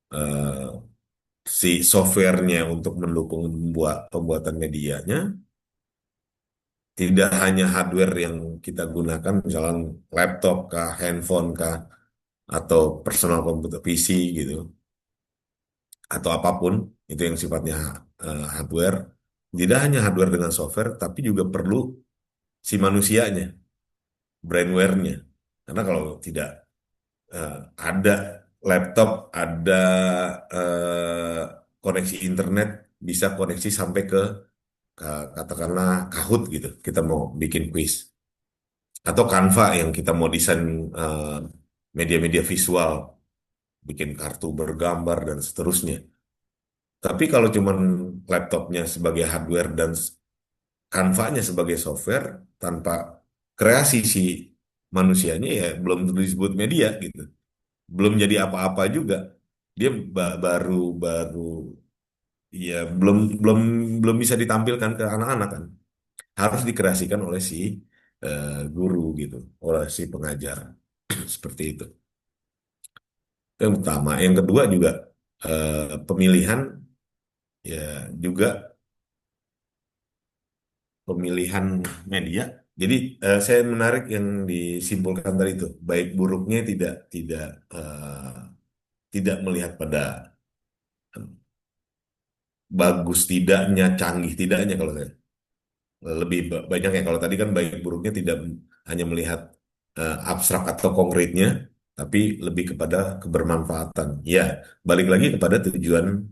eh, si softwarenya untuk mendukung pembuatan medianya, tidak hanya hardware yang kita gunakan, misalnya laptop kah, handphone kah, atau personal komputer PC gitu, atau apapun itu yang sifatnya hardware. Tidak hanya hardware dengan software, tapi juga perlu si manusianya, brainware-nya. Karena kalau tidak eh, ada laptop, ada eh, koneksi internet, bisa koneksi sampai katakanlah Kahoot gitu. Kita mau bikin quiz atau Canva yang kita mau desain eh, media-media visual, bikin kartu bergambar dan seterusnya. Tapi kalau cuman laptopnya sebagai hardware dan Canva-nya sebagai software tanpa kreasi si manusianya, ya belum disebut media gitu. Belum jadi apa-apa juga. Dia baru baru ya belum belum belum bisa ditampilkan ke anak-anak kan. Harus dikreasikan oleh si guru gitu, oleh si pengajar. Seperti itu. Itu yang utama. Yang kedua juga pemilihan, ya juga pemilihan media. Jadi saya menarik yang disimpulkan tadi itu, baik buruknya tidak tidak tidak melihat pada bagus tidaknya, canggih tidaknya. Kalau saya lebih banyak ya, kalau tadi kan baik buruknya tidak hanya melihat abstrak atau konkretnya, tapi lebih kepada kebermanfaatan. Ya, balik lagi kepada tujuan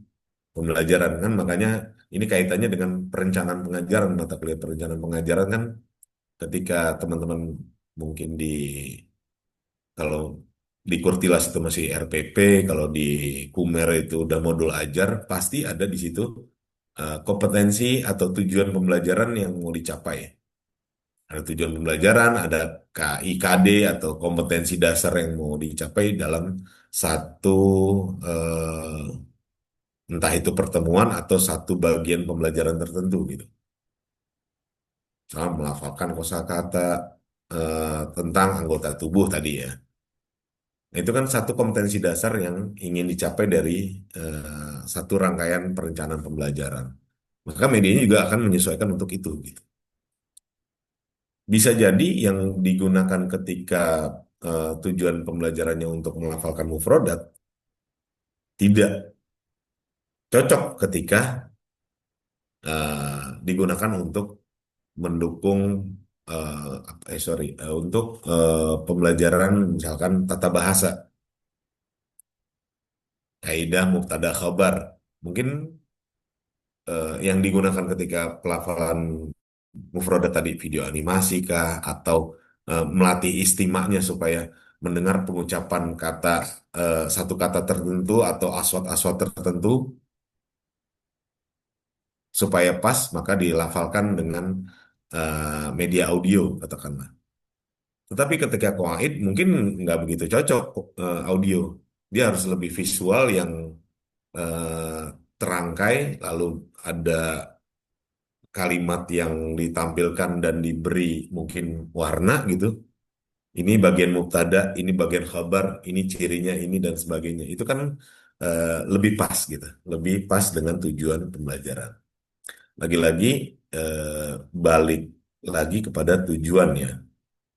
pembelajaran kan, makanya ini kaitannya dengan perencanaan pengajaran, mata kuliah perencanaan pengajaran kan, ketika teman-teman mungkin kalau di Kurtilas itu masih RPP, kalau di Kumer itu udah modul ajar, pasti ada di situ kompetensi atau tujuan pembelajaran yang mau dicapai. Ada tujuan pembelajaran, ada KIKD atau kompetensi dasar yang mau dicapai dalam satu entah itu pertemuan atau satu bagian pembelajaran tertentu gitu. Misalnya melafalkan kosakata tentang anggota tubuh tadi ya. Nah, itu kan satu kompetensi dasar yang ingin dicapai dari satu rangkaian perencanaan pembelajaran. Maka medianya juga akan menyesuaikan untuk itu gitu. Bisa jadi yang digunakan ketika tujuan pembelajarannya untuk melafalkan mufrodat tidak cocok ketika digunakan untuk mendukung untuk pembelajaran misalkan tata bahasa, kaidah mubtada khabar. Mungkin yang digunakan ketika pelafalan mufrodat tadi video animasi kah atau melatih istimanya supaya mendengar pengucapan kata satu kata tertentu atau aswat-aswat tertentu supaya pas maka dilafalkan dengan media audio katakanlah. Tetapi ketika qawaid mungkin nggak begitu cocok audio. Dia harus lebih visual yang eh, terangkai, lalu ada kalimat yang ditampilkan dan diberi mungkin warna gitu. Ini bagian mubtada, ini bagian khabar, ini cirinya ini dan sebagainya. Itu kan lebih pas gitu, lebih pas dengan tujuan pembelajaran. Lagi-lagi balik lagi kepada tujuannya.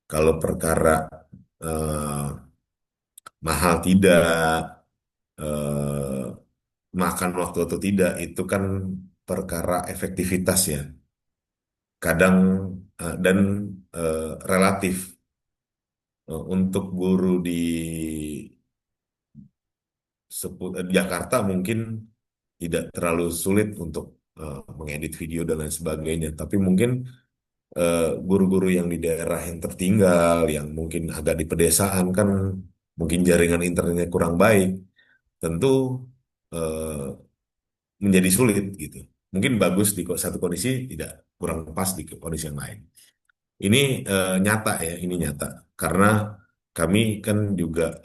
Kalau perkara eh, mahal tidak, eh, makan waktu atau tidak, itu kan perkara efektivitas ya. Kadang dan relatif. Untuk guru di Jakarta mungkin tidak terlalu sulit untuk mengedit video dan lain sebagainya. Tapi mungkin guru-guru yang di daerah yang tertinggal, yang mungkin agak di pedesaan kan mungkin jaringan internetnya kurang baik, tentu eh, menjadi sulit gitu. Mungkin bagus di satu kondisi, tidak kurang pas di kondisi yang lain. Ini nyata ya, ini nyata. Karena kami kan juga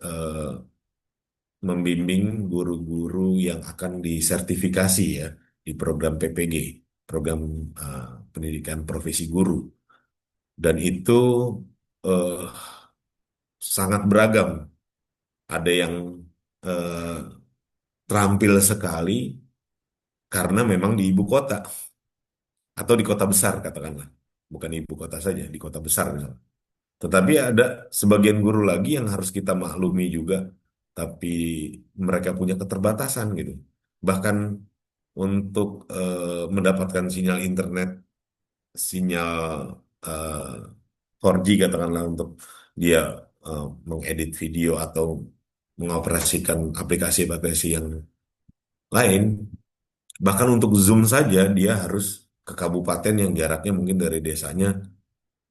membimbing guru-guru yang akan disertifikasi ya di program PPG, program pendidikan profesi guru. Dan itu eh, sangat beragam. Ada yang eh, terampil sekali karena memang di ibu kota atau di kota besar katakanlah. Bukan ibu kota saja, di kota besar misalnya. Tetapi ada sebagian guru lagi yang harus kita maklumi juga, tapi mereka punya keterbatasan gitu. Bahkan untuk mendapatkan sinyal internet, sinyal eh, 4G katakanlah untuk dia mengedit video atau mengoperasikan aplikasi-aplikasi yang lain, bahkan untuk Zoom saja dia harus ke kabupaten yang jaraknya mungkin dari desanya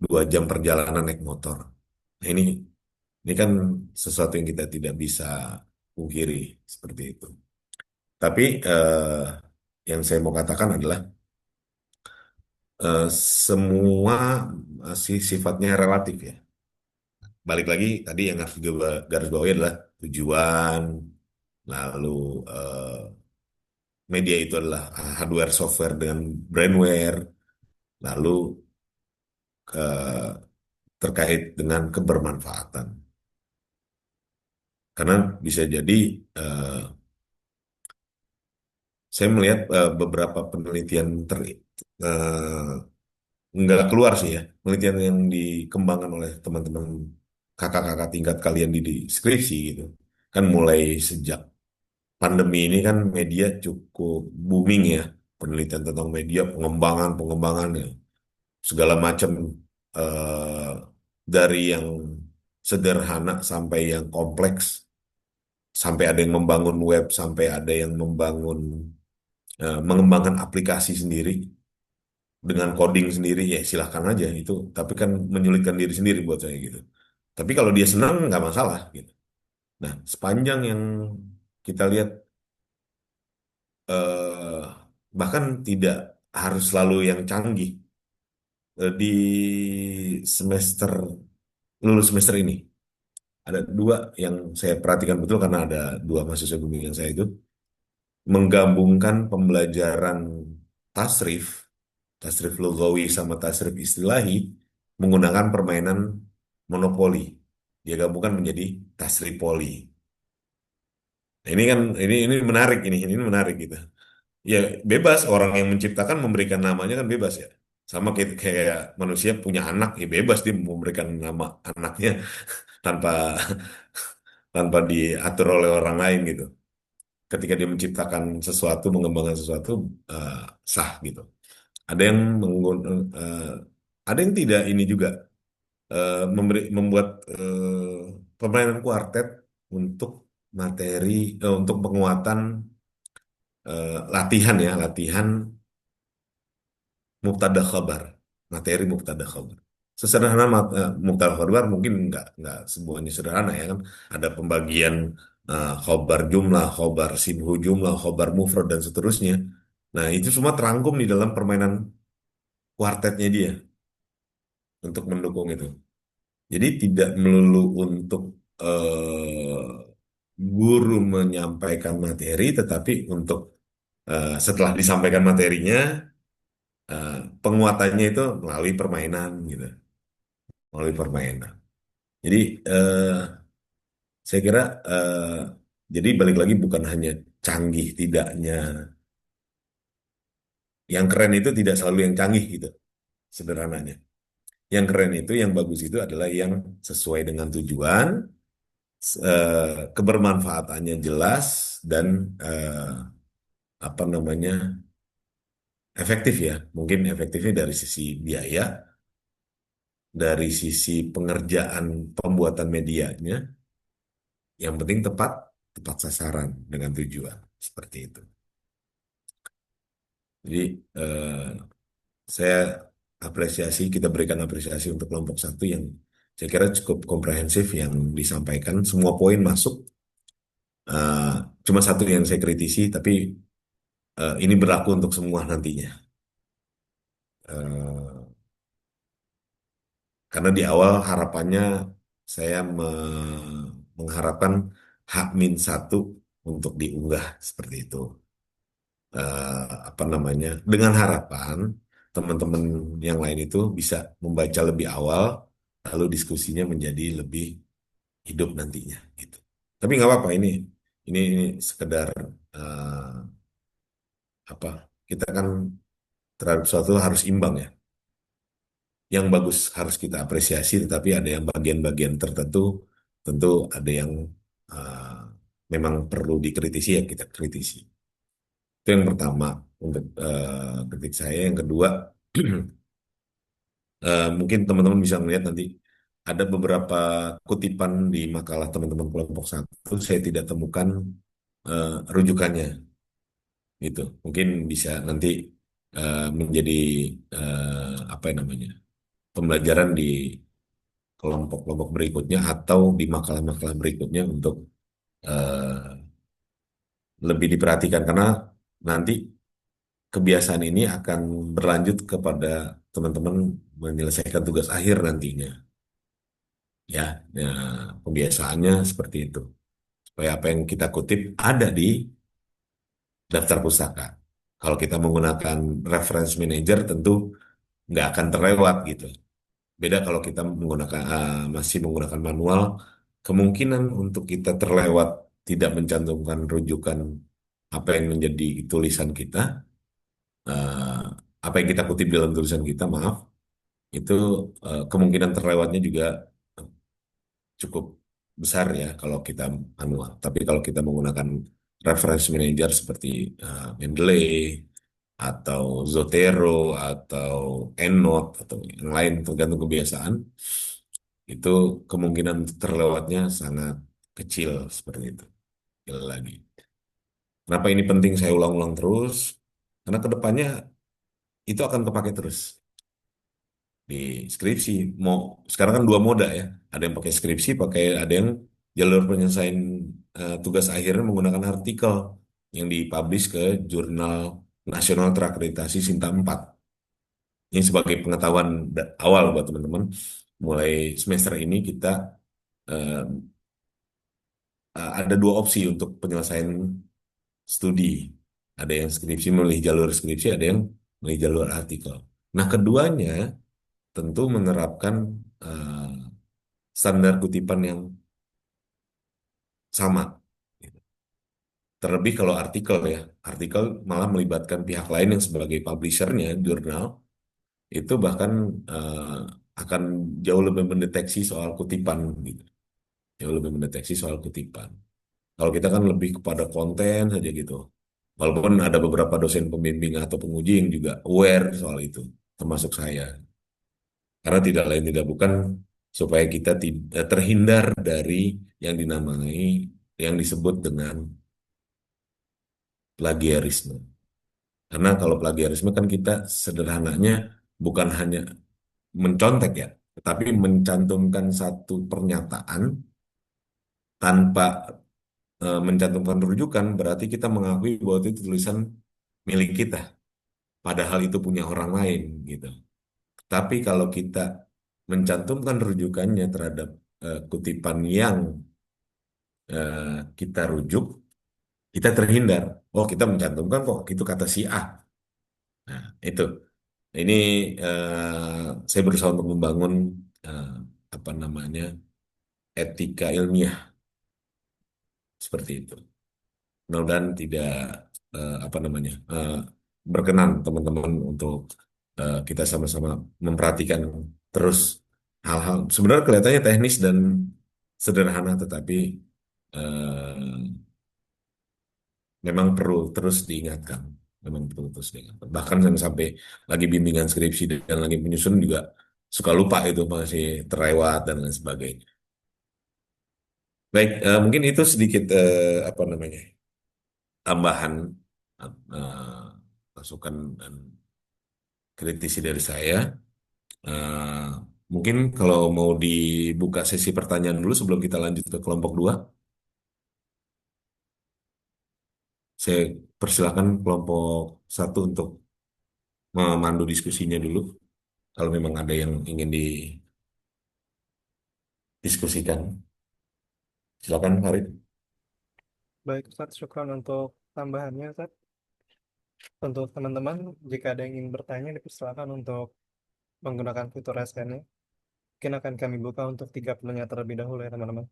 2 jam perjalanan naik motor. Nah, ini kan sesuatu yang kita tidak bisa pungkiri seperti itu. Tapi yang saya mau katakan adalah eh, semua masih sifatnya relatif ya. Balik lagi tadi yang harus garis bawahi adalah tujuan, lalu eh, media itu adalah hardware, software dengan brandware, lalu eh, terkait dengan kebermanfaatan. Karena bisa jadi eh, saya melihat beberapa penelitian eh, nggak keluar sih ya, penelitian yang dikembangkan oleh teman-teman kakak-kakak tingkat kalian di skripsi gitu. Kan mulai sejak pandemi ini kan media cukup booming ya, penelitian tentang media, pengembangan ya, segala macam eh, dari yang sederhana sampai yang kompleks, sampai ada yang membangun web, sampai ada yang mengembangkan aplikasi sendiri dengan coding sendiri ya silahkan aja itu, tapi kan menyulitkan diri sendiri buat saya gitu. Tapi kalau dia senang nggak masalah gitu. Nah, sepanjang yang kita lihat eh, bahkan tidak harus selalu yang canggih. Di semester lulus semester ini ada dua yang saya perhatikan betul karena ada dua mahasiswa bimbingan saya itu menggabungkan pembelajaran tasrif, tasrif lugawi sama tasrif istilahi menggunakan permainan monopoli. Dia gabungkan menjadi tasrifoli. Nah, ini kan ini menarik ini menarik gitu. Ya bebas orang yang menciptakan memberikan namanya kan bebas ya. Sama kayak manusia punya anak ya bebas dia memberikan nama anaknya tanpa tanpa diatur oleh orang lain gitu. Ketika dia menciptakan sesuatu, mengembangkan sesuatu sah gitu. Ada yang ada yang tidak ini juga membuat permainan kuartet untuk materi untuk penguatan latihan ya, latihan mubtada khabar, materi mubtada khabar. Sesederhana mubtada khabar mungkin nggak semuanya sederhana ya kan. Ada pembagian khabar jumlah, khabar sibhu jumlah, khabar mufrad dan seterusnya. Nah, itu semua terangkum di dalam permainan kuartetnya dia untuk mendukung itu. Jadi tidak melulu untuk guru menyampaikan materi, tetapi untuk setelah disampaikan materinya, eh, penguatannya itu melalui permainan gitu, melalui permainan. Jadi eh, saya kira jadi balik lagi bukan hanya canggih tidaknya, yang keren itu tidak selalu yang canggih gitu, sederhananya. Yang keren itu, yang bagus itu adalah yang sesuai dengan tujuan, kebermanfaatannya jelas dan apa namanya efektif ya. Mungkin efektifnya dari sisi biaya, dari sisi pengerjaan pembuatan medianya, yang penting tepat tepat sasaran dengan tujuan seperti itu. Jadi saya apresiasi, kita berikan apresiasi untuk kelompok satu yang saya kira cukup komprehensif yang disampaikan, semua poin masuk. Eh, Cuma satu yang saya kritisi, tapi ini berlaku untuk semua nantinya. Eh, karena di awal harapannya saya mengharapkan H-1 untuk diunggah seperti itu. Apa namanya? Dengan harapan teman-teman yang lain itu bisa membaca lebih awal, lalu diskusinya menjadi lebih hidup nantinya gitu. Tapi nggak apa-apa ini sekedar eh, apa? Kita kan terhadap sesuatu harus imbang ya. Yang bagus harus kita apresiasi, tetapi ada yang bagian-bagian tertentu tentu ada yang eh, memang perlu dikritisi ya kita kritisi. Itu yang pertama untuk kritik saya. Yang kedua, mungkin teman-teman bisa melihat nanti ada beberapa kutipan di makalah teman-teman kelompok satu saya tidak temukan rujukannya gitu. Mungkin bisa nanti menjadi apa yang namanya pembelajaran di kelompok-kelompok berikutnya atau di makalah-makalah berikutnya untuk eh, lebih diperhatikan karena nanti kebiasaan ini akan berlanjut kepada teman-teman menyelesaikan tugas akhir nantinya ya. Nah, kebiasaannya seperti itu supaya apa yang kita kutip ada di daftar pustaka. Kalau kita menggunakan reference manager tentu nggak akan terlewat gitu. Beda kalau kita menggunakan masih menggunakan manual, kemungkinan untuk kita terlewat tidak mencantumkan rujukan apa yang menjadi tulisan kita, eh, apa yang kita kutip dalam tulisan kita, maaf, itu kemungkinan terlewatnya juga cukup besar ya kalau kita manual. Tapi kalau kita menggunakan reference manager seperti Mendeley atau Zotero atau EndNote atau yang lain tergantung kebiasaan, itu kemungkinan terlewatnya sangat kecil seperti itu. Sekali lagi. Kenapa ini penting saya ulang-ulang terus? Karena kedepannya itu akan kepake terus di skripsi. Mau sekarang kan dua moda ya. Ada yang pakai skripsi, ada yang jalur penyelesaian tugas akhirnya menggunakan artikel yang dipublish ke Jurnal Nasional Terakreditasi Sinta 4. Ini sebagai pengetahuan awal buat teman-teman. Mulai semester ini kita eh, ada dua opsi untuk penyelesaian studi. Ada yang skripsi memilih jalur skripsi, ada yang memilih jalur artikel. Nah, keduanya tentu menerapkan eh, standar kutipan yang sama. Terlebih kalau artikel ya, artikel malah melibatkan pihak lain yang sebagai publishernya, jurnal, itu bahkan akan jauh lebih mendeteksi soal kutipan gitu. Jauh lebih mendeteksi soal kutipan. Kalau kita kan lebih kepada konten saja gitu. Walaupun ada beberapa dosen pembimbing atau penguji yang juga aware soal itu, termasuk saya. Karena tidak lain tidak bukan supaya kita terhindar dari yang dinamai, yang disebut dengan plagiarisme. Karena kalau plagiarisme kan kita sederhananya bukan hanya mencontek ya, tetapi mencantumkan satu pernyataan tanpa mencantumkan rujukan, berarti kita mengakui bahwa itu tulisan milik kita, padahal itu punya orang lain gitu. Tapi kalau kita mencantumkan rujukannya terhadap kutipan yang eh, kita rujuk, kita terhindar. Oh, kita mencantumkan kok itu kata si A. Nah, itu. Ini saya berusaha untuk membangun eh, apa namanya etika ilmiah seperti itu. Mudah-mudahan tidak apa namanya berkenan teman-teman untuk kita sama-sama memperhatikan terus hal-hal sebenarnya kelihatannya teknis dan sederhana, tetapi eh, memang perlu terus diingatkan, memang perlu terus diingatkan. Bahkan yang sampai lagi bimbingan skripsi dan lagi menyusun juga suka lupa itu masih terlewat dan lain sebagainya. Baik, mungkin itu sedikit apa namanya tambahan eh, masukan dan kritisi dari saya. Eh, Mungkin kalau mau dibuka sesi pertanyaan dulu sebelum kita lanjut ke kelompok dua, saya persilakan kelompok satu untuk memandu diskusinya dulu. Kalau memang ada yang ingin didiskusikan, silakan Farid. Baik, Ustaz, syukran untuk tambahannya, Ustaz. Untuk teman-teman, jika ada yang ingin bertanya, dipersilakan untuk menggunakan fitur raise hand-nya. Mungkin akan kami buka untuk 30-nya terlebih dahulu ya, teman-teman.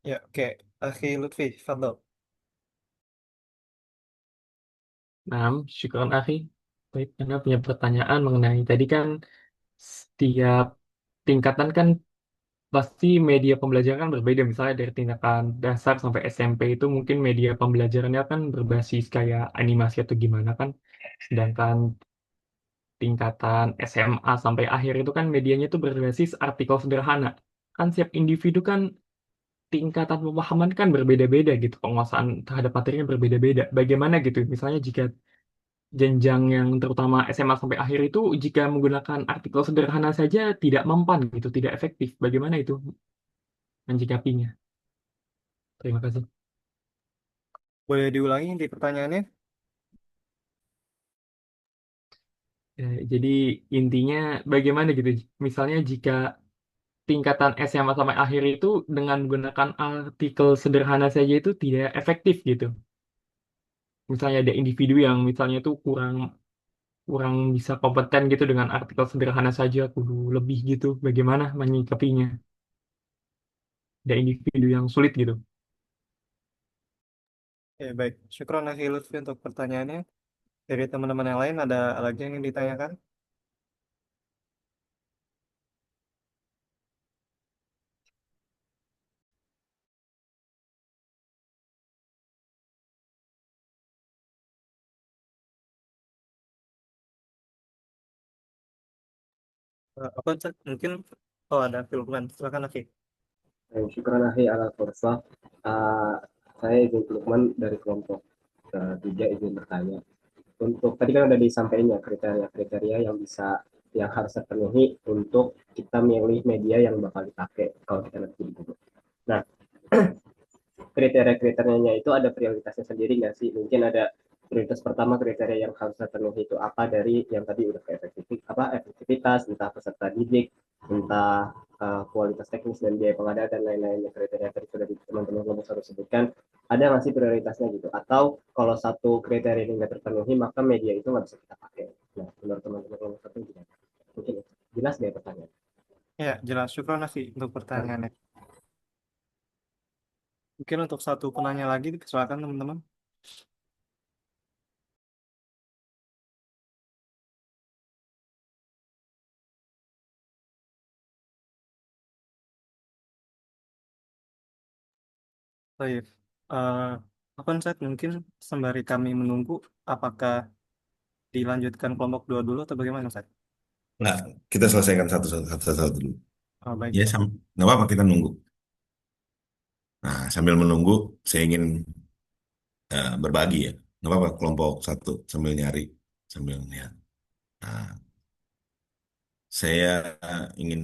Ya, oke. Akhi Lutfi, Fadl. Nah, syukuran akhi. Baik, Anda punya pertanyaan mengenai tadi kan setiap tingkatan kan pasti media pembelajaran kan berbeda. Misalnya dari tingkatan dasar sampai SMP itu mungkin media pembelajarannya kan berbasis kayak animasi atau gimana kan. Sedangkan tingkatan SMA sampai akhir itu kan medianya itu berbasis artikel sederhana. Kan setiap individu kan tingkatan pemahaman kan berbeda-beda gitu. Penguasaan terhadap materinya berbeda-beda. Bagaimana gitu? Misalnya jika jenjang yang terutama SMA sampai akhir itu jika menggunakan artikel sederhana saja tidak mempan gitu, tidak efektif. Bagaimana itu menyikapinya? Terima kasih. Boleh diulangi di pertanyaannya? Jadi intinya bagaimana gitu? Misalnya jika tingkatan SMA sampai akhir itu dengan menggunakan artikel sederhana saja itu tidak efektif gitu. Misalnya ada individu yang misalnya itu kurang kurang bisa kompeten gitu dengan artikel sederhana saja, kudu lebih gitu. Bagaimana menyikapinya? Ada individu yang sulit gitu. Ya, baik. Syukron Akhi Lutfi untuk pertanyaannya. Dari teman-teman yang lain, ada lagi yang ingin ditanyakan? Apa, Ustaz? Mungkin, oh ada Lukman. Silakan, Akhi. Syukran ahi ala fursa. Saya izin Lukman dari kelompok tiga izin bertanya. Untuk tadi kan udah disampaikan ya kriteria-kriteria yang bisa yang harus terpenuhi untuk kita milih media yang bakal dipakai kalau kita nanti di Google. Nah, kriteria-kriterianya itu ada prioritasnya sendiri nggak sih? Mungkin ada prioritas pertama kriteria yang harus terpenuhi itu apa dari yang tadi udah efektivitas, entah peserta didik, entah kualitas teknis dan biaya pengadaan dan lain-lainnya kriteria tadi sudah teman-teman kelompok harus sebutkan. Ada nggak sih prioritasnya gitu? Atau kalau satu kriteria ini nggak terpenuhi maka media itu nggak bisa kita pakai. Nah, menurut teman-teman kelompok satu gimana? Mungkin jelas deh pertanyaan. Ya, jelas. Syukron, Akhi, untuk pertanyaannya. Mungkin untuk satu penanya lagi, silakan teman-teman. Baik. Eh, apa Ustaz, mungkin sembari kami menunggu, apakah dilanjutkan kelompok dua dulu atau bagaimana Ustaz? Nggak, kita selesaikan satu-satu dulu. Oh, baik Ya, Ustaz. nggak apa-apa kita nunggu. Nah, sambil menunggu, saya ingin berbagi ya. Nggak apa-apa, kelompok satu sambil nyari, sambil lihat. Nah, saya ingin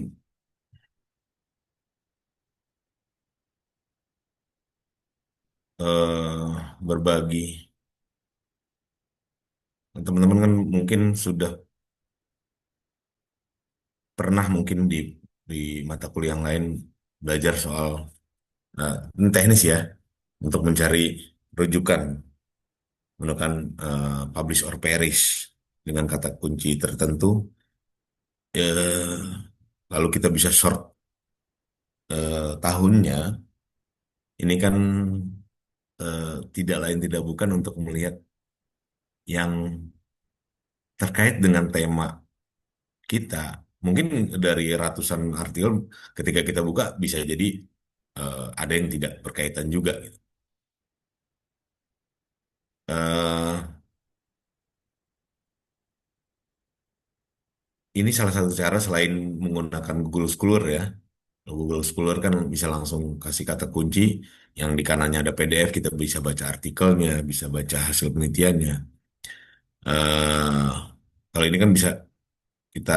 berbagi. Teman-teman kan mungkin sudah pernah mungkin di mata kuliah yang lain belajar soal ini teknis ya, untuk mencari rujukan menggunakan publish or perish dengan kata kunci tertentu. eh, Lalu kita bisa short tahunnya. Ini kan tidak lain tidak bukan untuk melihat yang terkait dengan tema kita. Mungkin dari ratusan artikel ketika kita buka bisa jadi ada yang tidak berkaitan juga gitu. Eh, ini salah satu cara selain menggunakan Google Scholar ya. Google Scholar kan bisa langsung kasih kata kunci yang di kanannya ada PDF, kita bisa baca artikelnya, bisa baca hasil penelitiannya. eh Kalau ini kan bisa kita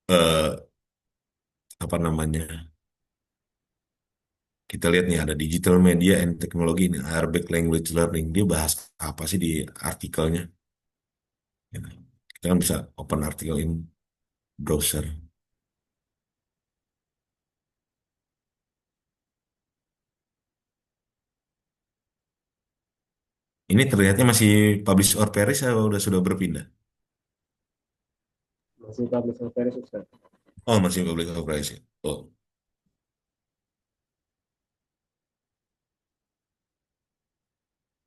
eh, apa namanya? Kita lihat nih ada digital media and technology ini Arabic language learning. Dia bahas apa sih di artikelnya? Gitu. Kita kan bisa open artikel in browser. Ini terlihatnya masih publish or perish atau sudah berpindah? Masih publish or perish, Ustaz. Oh, masih publish or perish. Oh,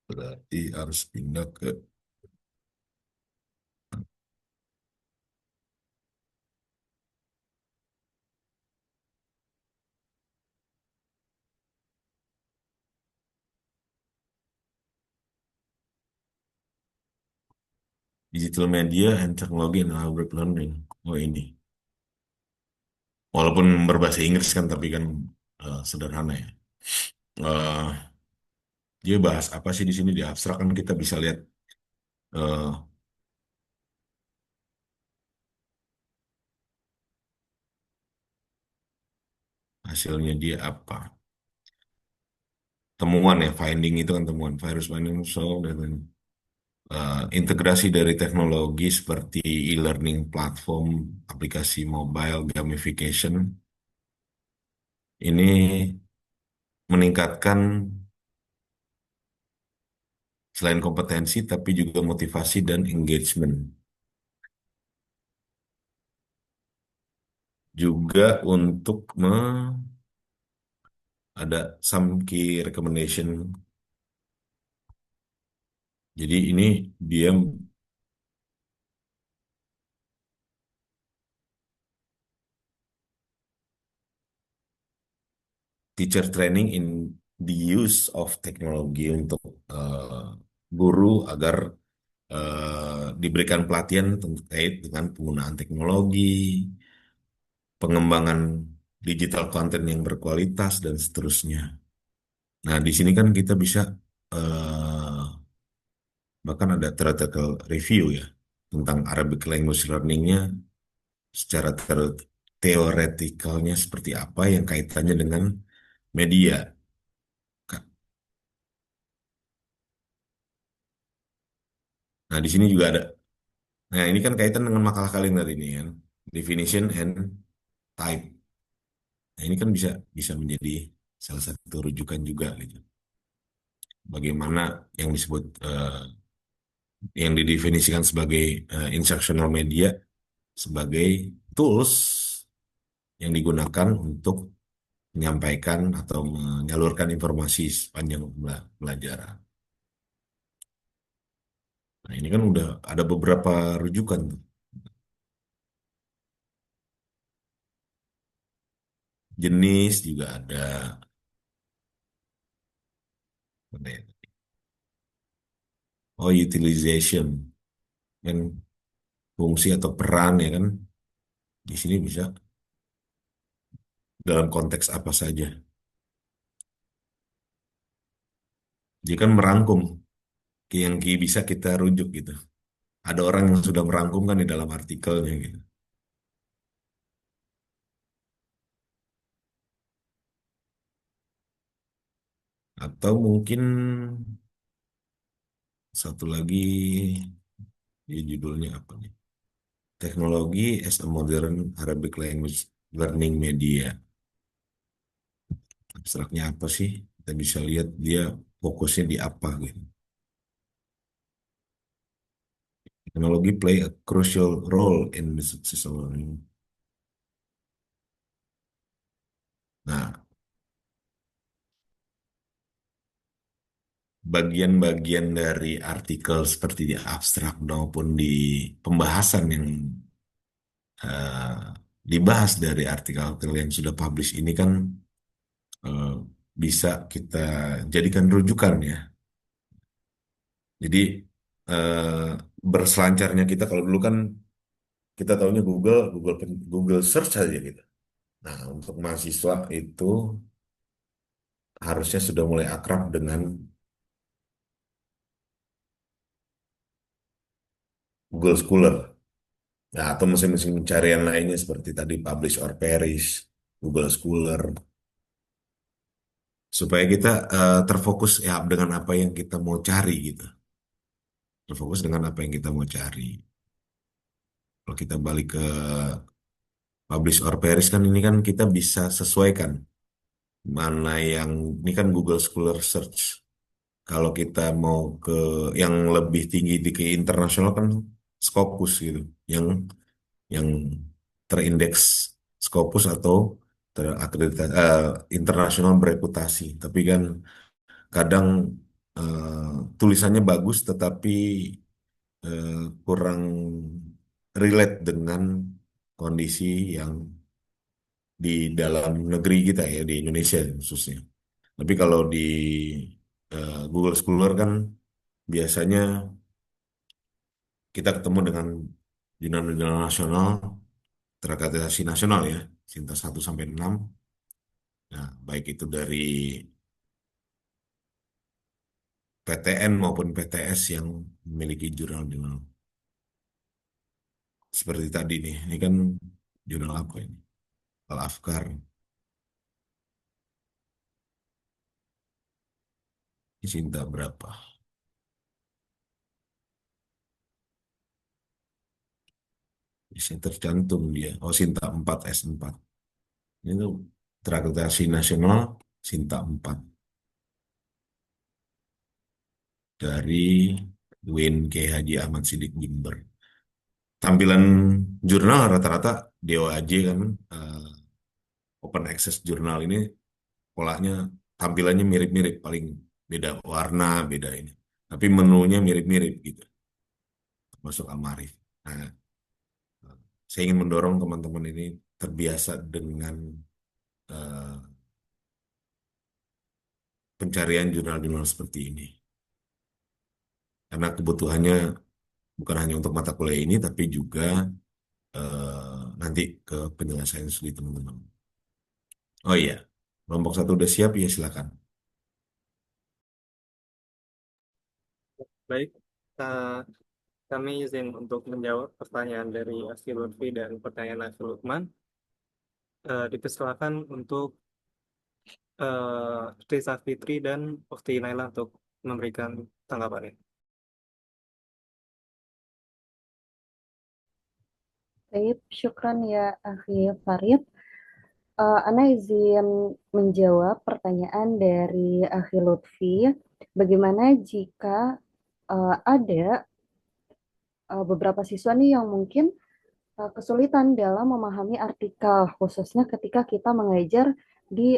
berarti harus pindah ke digital media and technology and hybrid learning. Oh ini. Walaupun berbahasa Inggris kan, tapi kan sederhana ya. Eh, Dia bahas apa sih di sini di abstrak kan kita bisa lihat eh, hasilnya dia apa. Temuan ya, finding itu kan temuan. Virus finding so dan integrasi dari teknologi seperti e-learning platform, aplikasi mobile, gamification ini meningkatkan selain kompetensi tapi juga motivasi dan engagement. Juga untuk ada some key recommendation. Jadi ini dia teacher training in the use of teknologi untuk guru agar diberikan pelatihan terkait dengan penggunaan teknologi, pengembangan digital content yang berkualitas dan seterusnya. Nah, di sini kan kita bisa eh, bahkan ada theoretical review ya tentang Arabic language learningnya secara teoretikalnya seperti apa yang kaitannya dengan media. Nah, di sini juga ada. Nah, ini kan kaitan dengan makalah kalian tadi ini kan. Definition and type. Nah, ini kan bisa bisa menjadi salah satu rujukan juga gitu. Bagaimana yang disebut yang didefinisikan sebagai instructional media sebagai tools yang digugakan untuk menyampaikan atau menyalurkan informasi sepanjang pelajaran. Nah, ini kan udah ada beberapa rujukan tuh. Jenis juga ada. Mana ya? Oh, utilization kan, fungsi atau peran ya kan, di sini bisa dalam konteks apa saja. Dia kan merangkum yang bisa kita rujuk gitu. Ada orang yang sudah merangkum kan di dalam artikelnya gitu. Atau mungkin satu lagi, di judulnya apa nih? Teknologi as a modern Arabic language learning media. Abstraknya apa sih? Kita bisa lihat dia fokusnya di apa gitu. Teknologi play a crucial role in the success of learning. Nah, bagian-bagian dari artikel seperti di abstrak maupun di pembahasan yang eh, dibahas dari artikel-artikel yang sudah publish ini kan eh, bisa kita jadikan rujukan ya. Jadi eh, berselancarnya kita, kalau dulu kan kita tahunya Google search aja gitu. Nah, untuk mahasiswa itu harusnya sudah mulai akrab dengan Google Scholar. Nah, atau mesin-mesin pencarian lainnya seperti tadi Publish or Perish, Google Scholar, supaya kita terfokus ya dengan apa yang kita mau cari gitu. Terfokus dengan apa yang kita mau cari. Kalau kita balik ke Publish or Perish kan, ini kan kita bisa sesuaikan mana yang ini kan Google Scholar Search. Kalau kita mau ke yang lebih tinggi di ke internasional kan Scopus gitu, yang terindeks Scopus atau terakreditasi internasional bereputasi. Tapi kan kadang tulisannya bagus tetapi kurang relate dengan kondisi yang di dalam negeri kita ya, di Indonesia khususnya. Tapi kalau di Google Scholar kan biasanya kita ketemu dengan jurnal-jurnal nasional, terakreditasi nasional ya, Sinta 1 sampai 6. Nah, baik itu dari PTN maupun PTS yang memiliki jurnal-jurnal. Seperti tadi nih, ini kan jurnal apa ini? Al-Afkar. Ini Sinta berapa? Di sini tercantum dia. Oh, Sinta 4 S4. Ini tuh terakreditasi nasional Sinta 4 dari Win K. Haji Ahmad Sidik Jember. Tampilan jurnal rata-rata DOAJ kan, open access jurnal ini polanya, tampilannya mirip-mirip, paling beda warna, beda ini. Tapi menunya mirip-mirip gitu, termasuk Amarif. Nah, saya ingin mendorong teman-teman ini terbiasa dengan eh, pencarian jurnal-jurnal seperti ini. Karena kebutuhannya bukan hanya untuk mata kuliah ini, tapi juga nanti ke penyelesaian studi teman-teman. Oh iya, kelompok 1 udah siap ya, silakan. Baik, eh, kami izin untuk menjawab pertanyaan dari Aski Lutfi dan pertanyaan Aski Lukman. Dipersilakan untuk Reza Fitri dan Ukti Naila untuk memberikan tanggapannya. Baik, syukran ya Akhi Farid. Ana izin menjawab pertanyaan dari Akhi Lutfi. Bagaimana jika ada beberapa siswa nih yang mungkin kesulitan dalam memahami artikel, khususnya ketika kita mengajar di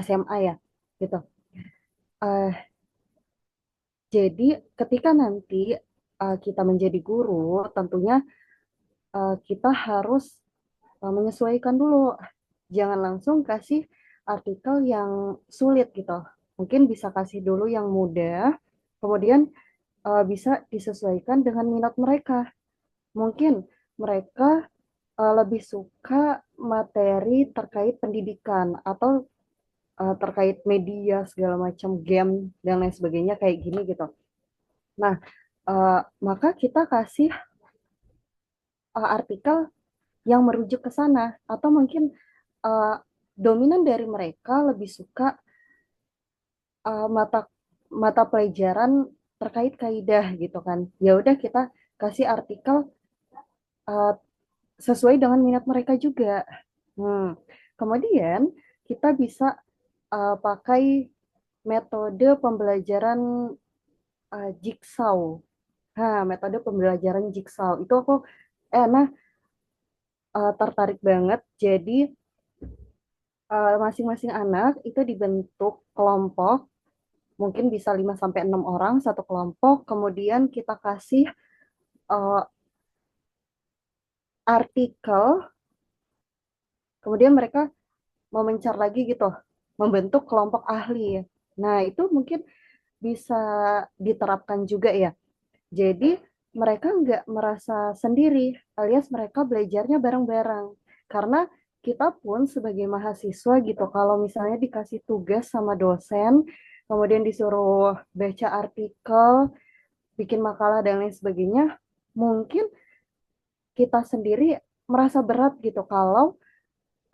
SMA ya, gitu. Uh, jadi ketika nanti kita menjadi guru, tentunya kita harus menyesuaikan dulu. Jangan langsung kasih artikel yang sulit gitu. Mungkin bisa kasih dulu yang mudah, kemudian bisa disesuaikan dengan minat mereka. Mungkin mereka lebih suka materi terkait pendidikan atau terkait media segala macam game dan lain sebagainya kayak gini gitu. Nah, maka kita kasih artikel yang merujuk ke sana atau mungkin uh, dominan dari mereka lebih suka mata mata pelajaran terkait kaidah gitu kan. Ya udah kita kasih artikel uh, sesuai dengan minat mereka juga. Kemudian kita bisa pakai metode pembelajaran jigsaw. Nah, metode pembelajaran jigsaw itu aku nah tertarik banget. Jadi masing-masing anak itu dibentuk kelompok, mungkin bisa 5 sampai 6 orang satu kelompok, kemudian kita kasih uh, artikel, kemudian mereka memencar lagi gitu, membentuk kelompok ahli. Nah, itu mungkin bisa diterapkan juga ya. Jadi mereka nggak merasa sendiri, alias mereka belajarnya bareng-bareng. Karena kita pun sebagai mahasiswa gitu, kalau misalnya dikasih tugas sama dosen, kemudian disuruh baca artikel, bikin makalah dan lain sebagainya, mungkin kita sendiri merasa berat gitu kalau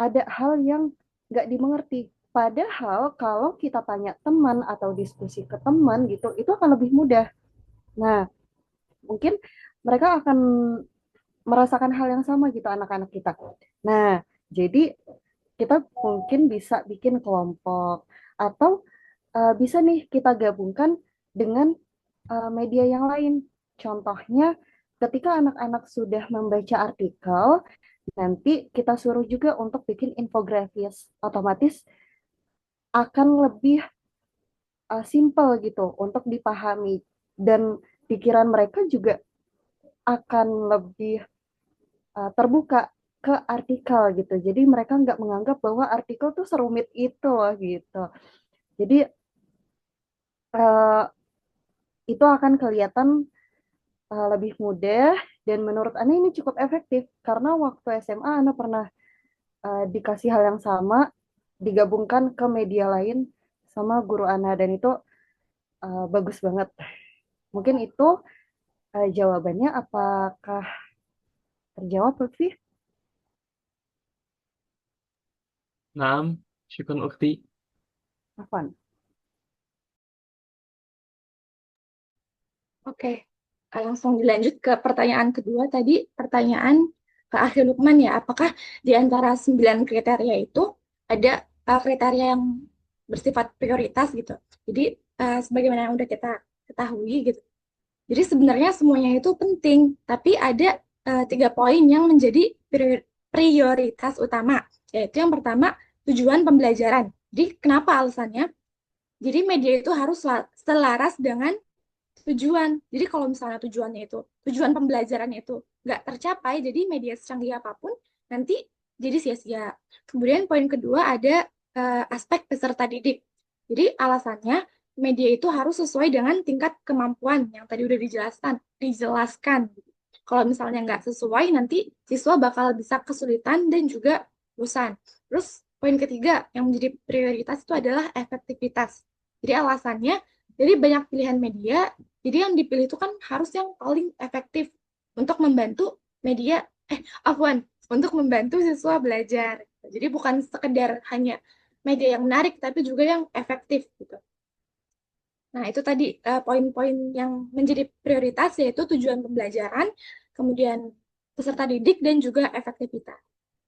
ada hal yang nggak dimengerti. Padahal kalau kita tanya teman atau diskusi ke teman gitu, itu akan lebih mudah. Nah, mungkin mereka akan merasakan hal yang sama gitu anak-anak kita. Nah, jadi kita mungkin bisa bikin kelompok atau bisa nih kita gabungkan dengan media yang lain. Contohnya, ketika anak-anak sudah membaca artikel, nanti kita suruh juga untuk bikin infografis. Otomatis akan lebih simple gitu untuk dipahami dan pikiran mereka juga akan lebih terbuka ke artikel gitu. Jadi mereka nggak menganggap bahwa artikel tuh serumit itu loh gitu. Jadi uh, itu akan kelihatan lebih mudah dan menurut Ana ini cukup efektif karena waktu SMA Ana pernah dikasih hal yang sama digabungkan ke media lain sama guru Ana dan itu bagus banget. Mungkin itu jawabannya. Apakah terjawab, Lutfi? Naam, syukran ukti. Afwan. Oke, langsung dilanjut ke pertanyaan kedua tadi, pertanyaan ke Akhil Lukman ya, apakah di antara 9 kriteria itu ada kriteria yang bersifat prioritas gitu. Jadi sebagaimana yang udah kita ketahui gitu. Jadi sebenarnya semuanya itu penting, tapi ada 3 poin yang menjadi prioritas utama, yaitu yang pertama tujuan pembelajaran. Jadi kenapa alasannya? Jadi media itu harus selaras dengan tujuan. Jadi kalau misalnya tujuan pembelajarannya itu nggak tercapai, jadi media secanggih apapun nanti jadi sia-sia. Kemudian poin kedua ada aspek peserta didik. Jadi alasannya media itu harus sesuai dengan tingkat kemampuan yang tadi udah dijelaskan. Kalau misalnya nggak sesuai, nanti siswa bakal bisa kesulitan dan juga bosan. Terus poin ketiga yang menjadi prioritas itu adalah efektivitas. Jadi alasannya, jadi banyak pilihan media, jadi yang dipilih itu kan harus yang paling efektif untuk membantu media, untuk membantu siswa belajar. Jadi bukan sekedar hanya media yang menarik, tapi juga yang efektif gitu. Nah, itu tadi poin-poin yang menjadi prioritas yaitu tujuan pembelajaran, kemudian peserta didik, dan juga efektivitas.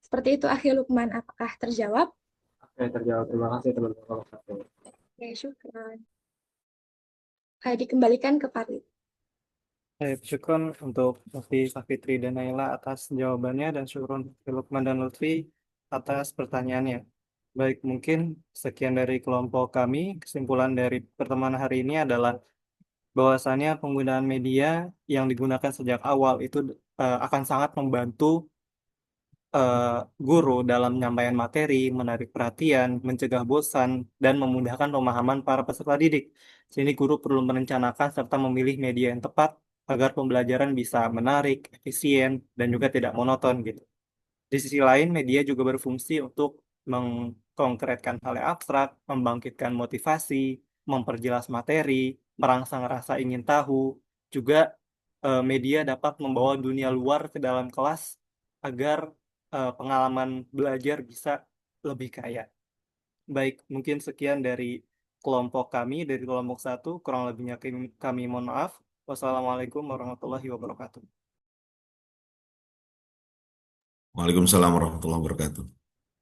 Seperti itu, Akhil Lukman. Apakah terjawab? Oke, terjawab. Terima kasih teman-teman. Oke, syukran. Dikembalikan ke Farid. Syukron untuk Lutfi, Fitri, dan Naila atas jawabannya dan syukron ke Lukman dan Lutfi atas pertanyaannya. Baik, mungkin sekian dari kelompok kami. Kesimpulan dari pertemuan hari ini adalah bahwasannya penggunaan media yang digunakan sejak awal itu akan sangat membantu guru dalam menyampaikan materi, menarik perhatian, mencegah bosan, dan memudahkan pemahaman para peserta didik. Sini guru perlu merencanakan serta memilih media yang tepat agar pembelajaran bisa menarik, efisien, dan juga tidak monoton gitu. Di sisi lain, media juga berfungsi untuk mengkonkretkan hal yang abstrak, membangkitkan motivasi, memperjelas materi, merangsang rasa ingin tahu. Juga media dapat membawa dunia luar ke dalam kelas agar pengalaman belajar bisa lebih kaya. Baik, mungkin sekian dari kelompok kami, dari kelompok satu. Kurang lebihnya kami mohon maaf. Wassalamualaikum warahmatullahi wabarakatuh. Waalaikumsalam warahmatullahi wabarakatuh.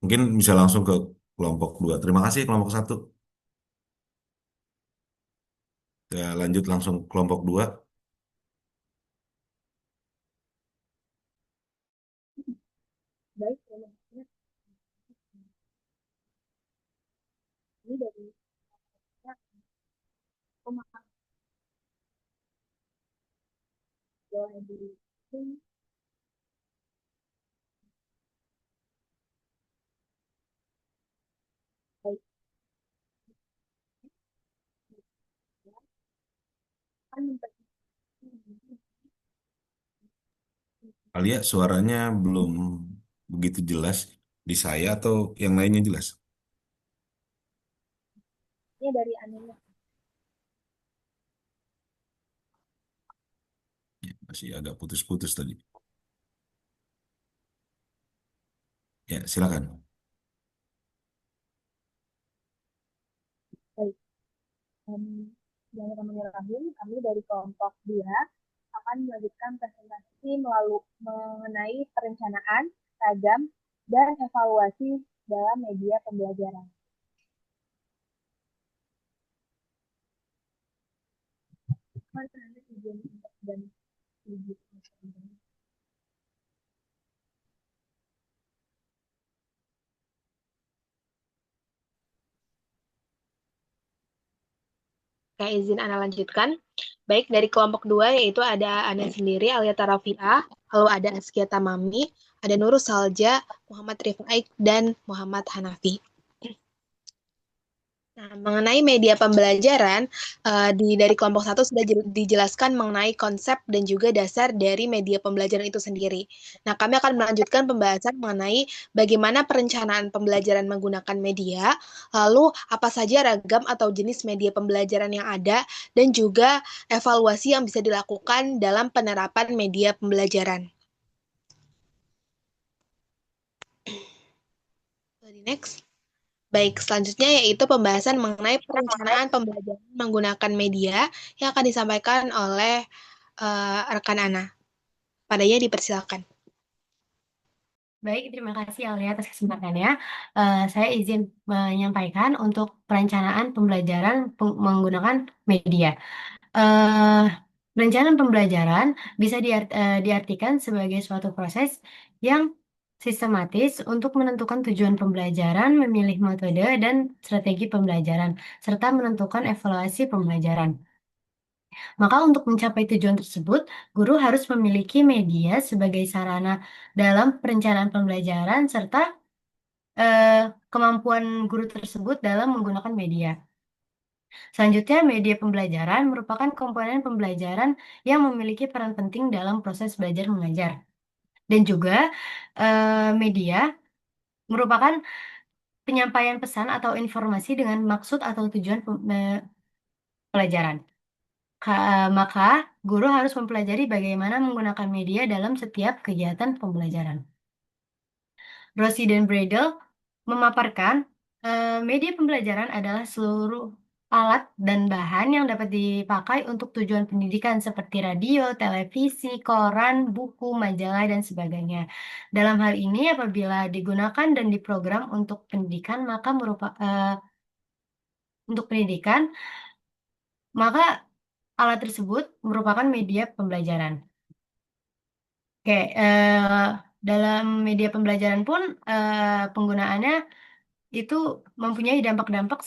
Mungkin bisa langsung ke kelompok 2. Terima kasih kelompok 1. Ya, lanjut langsung kelompok 2. Baik, ini dari pemahaman boleh diri. Baik, kan Alia, suaranya belum begitu jelas di saya atau yang lainnya jelas? ini dari anunya. Ya, masih agak putus-putus tadi. Ya, silakan. Baik, Bismillahirrahmanirrahim. Kami dari kelompok 2 akan melanjutkan presentasi mengenai perencanaan, seragam, dan evaluasi dalam media pembelajaran. Oke, izin Ana lanjutkan. Baik, dari kelompok 2 yaitu ada Ana sendiri, Alia Tarafiah, lalu ada Askia Tamami, ada Nurul Salja, Muhammad Rifaik, dan Muhammad Hanafi. Nah, mengenai media pembelajaran, dari kelompok 1 sudah dijelaskan mengenai konsep dan juga dasar dari media pembelajaran itu sendiri. Nah, kami akan melanjutkan pembahasan mengenai bagaimana perencanaan pembelajaran menggunakan media, lalu apa saja ragam atau jenis media pembelajaran yang ada, dan juga evaluasi yang bisa dilakukan dalam penerapan media pembelajaran. Next. Baik, selanjutnya yaitu pembahasan mengenai perencanaan pembelajaran menggunakan media yang akan disampaikan oleh rekan Ana. Padanya dipersilakan. Baik, terima kasih Alia atas kesempatannya. Saya izin menyampaikan untuk perencanaan pembelajaran menggunakan media. Perencanaan pembelajaran bisa diartikan sebagai suatu proses yang sistematis untuk menentukan tujuan pembelajaran, memilih metode dan strategi pembelajaran, serta menentukan evaluasi pembelajaran. Maka untuk mencapai tujuan tersebut, guru harus memiliki media sebagai sarana dalam perencanaan pembelajaran serta kemampuan guru tersebut dalam menggunakan media. Selanjutnya, media pembelajaran merupakan komponen pembelajaran yang memiliki peran penting dalam proses belajar mengajar. Dan juga media merupakan penyampaian pesan atau informasi dengan maksud atau tujuan pelajaran. Maka, guru harus mempelajari bagaimana menggunakan media dalam setiap kegiatan pembelajaran. Rossi dan Bradel memaparkan media pembelajaran adalah seluruh alat dan bahan yang dapat dipakai untuk tujuan pendidikan seperti radio, televisi, koran, buku, majalah, dan sebagainya. Dalam hal ini, apabila digunakan dan diprogram untuk pendidikan, maka alat tersebut merupakan media pembelajaran. Oke, dalam media pembelajaran pun penggunaannya itu mempunyai dampak-dampak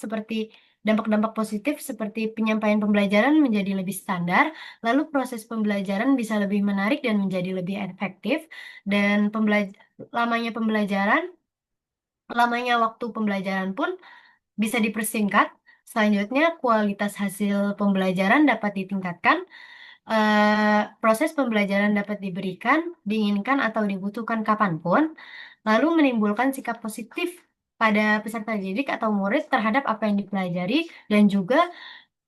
positif seperti penyampaian pembelajaran menjadi lebih standar, lalu proses pembelajaran bisa lebih menarik dan menjadi lebih efektif, dan lamanya pembelajaran, lamanya waktu pembelajaran pun bisa dipersingkat. Selanjutnya, kualitas hasil pembelajaran dapat ditingkatkan. Proses pembelajaran dapat diberikan, diinginkan atau dibutuhkan kapanpun, lalu menimbulkan sikap positif pada peserta didik atau murid terhadap apa yang dipelajari, dan juga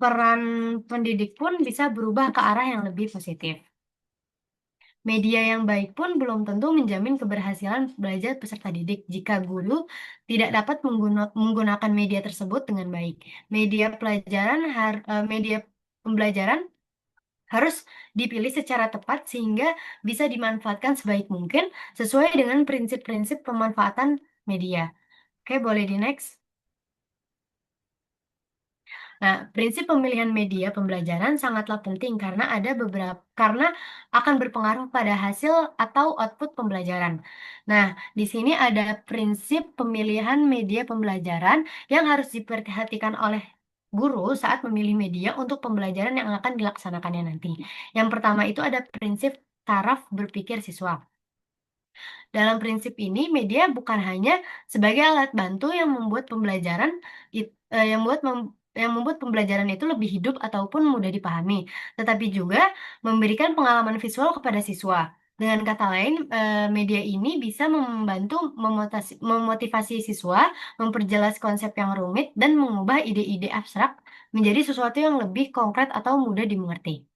peran pendidik pun bisa berubah ke arah yang lebih positif. Media yang baik pun belum tentu menjamin keberhasilan belajar peserta didik jika guru tidak dapat menggunakan media tersebut dengan baik. Media pembelajaran harus dipilih secara tepat sehingga bisa dimanfaatkan sebaik mungkin sesuai dengan prinsip-prinsip pemanfaatan media. Oke, boleh di next. Nah, prinsip pemilihan media pembelajaran sangatlah penting karena akan berpengaruh pada hasil atau output pembelajaran. Nah, di sini ada prinsip pemilihan media pembelajaran yang harus diperhatikan oleh guru saat memilih media untuk pembelajaran yang akan dilaksanakannya nanti. Yang pertama itu ada prinsip taraf berpikir siswa. Dalam prinsip ini, media bukan hanya sebagai alat bantu yang membuat pembelajaran itu lebih hidup ataupun mudah dipahami, tetapi juga memberikan pengalaman visual kepada siswa. Dengan kata lain, media ini bisa membantu memotivasi siswa, memperjelas konsep yang rumit, dan mengubah ide-ide abstrak menjadi sesuatu yang lebih konkret atau mudah dimengerti.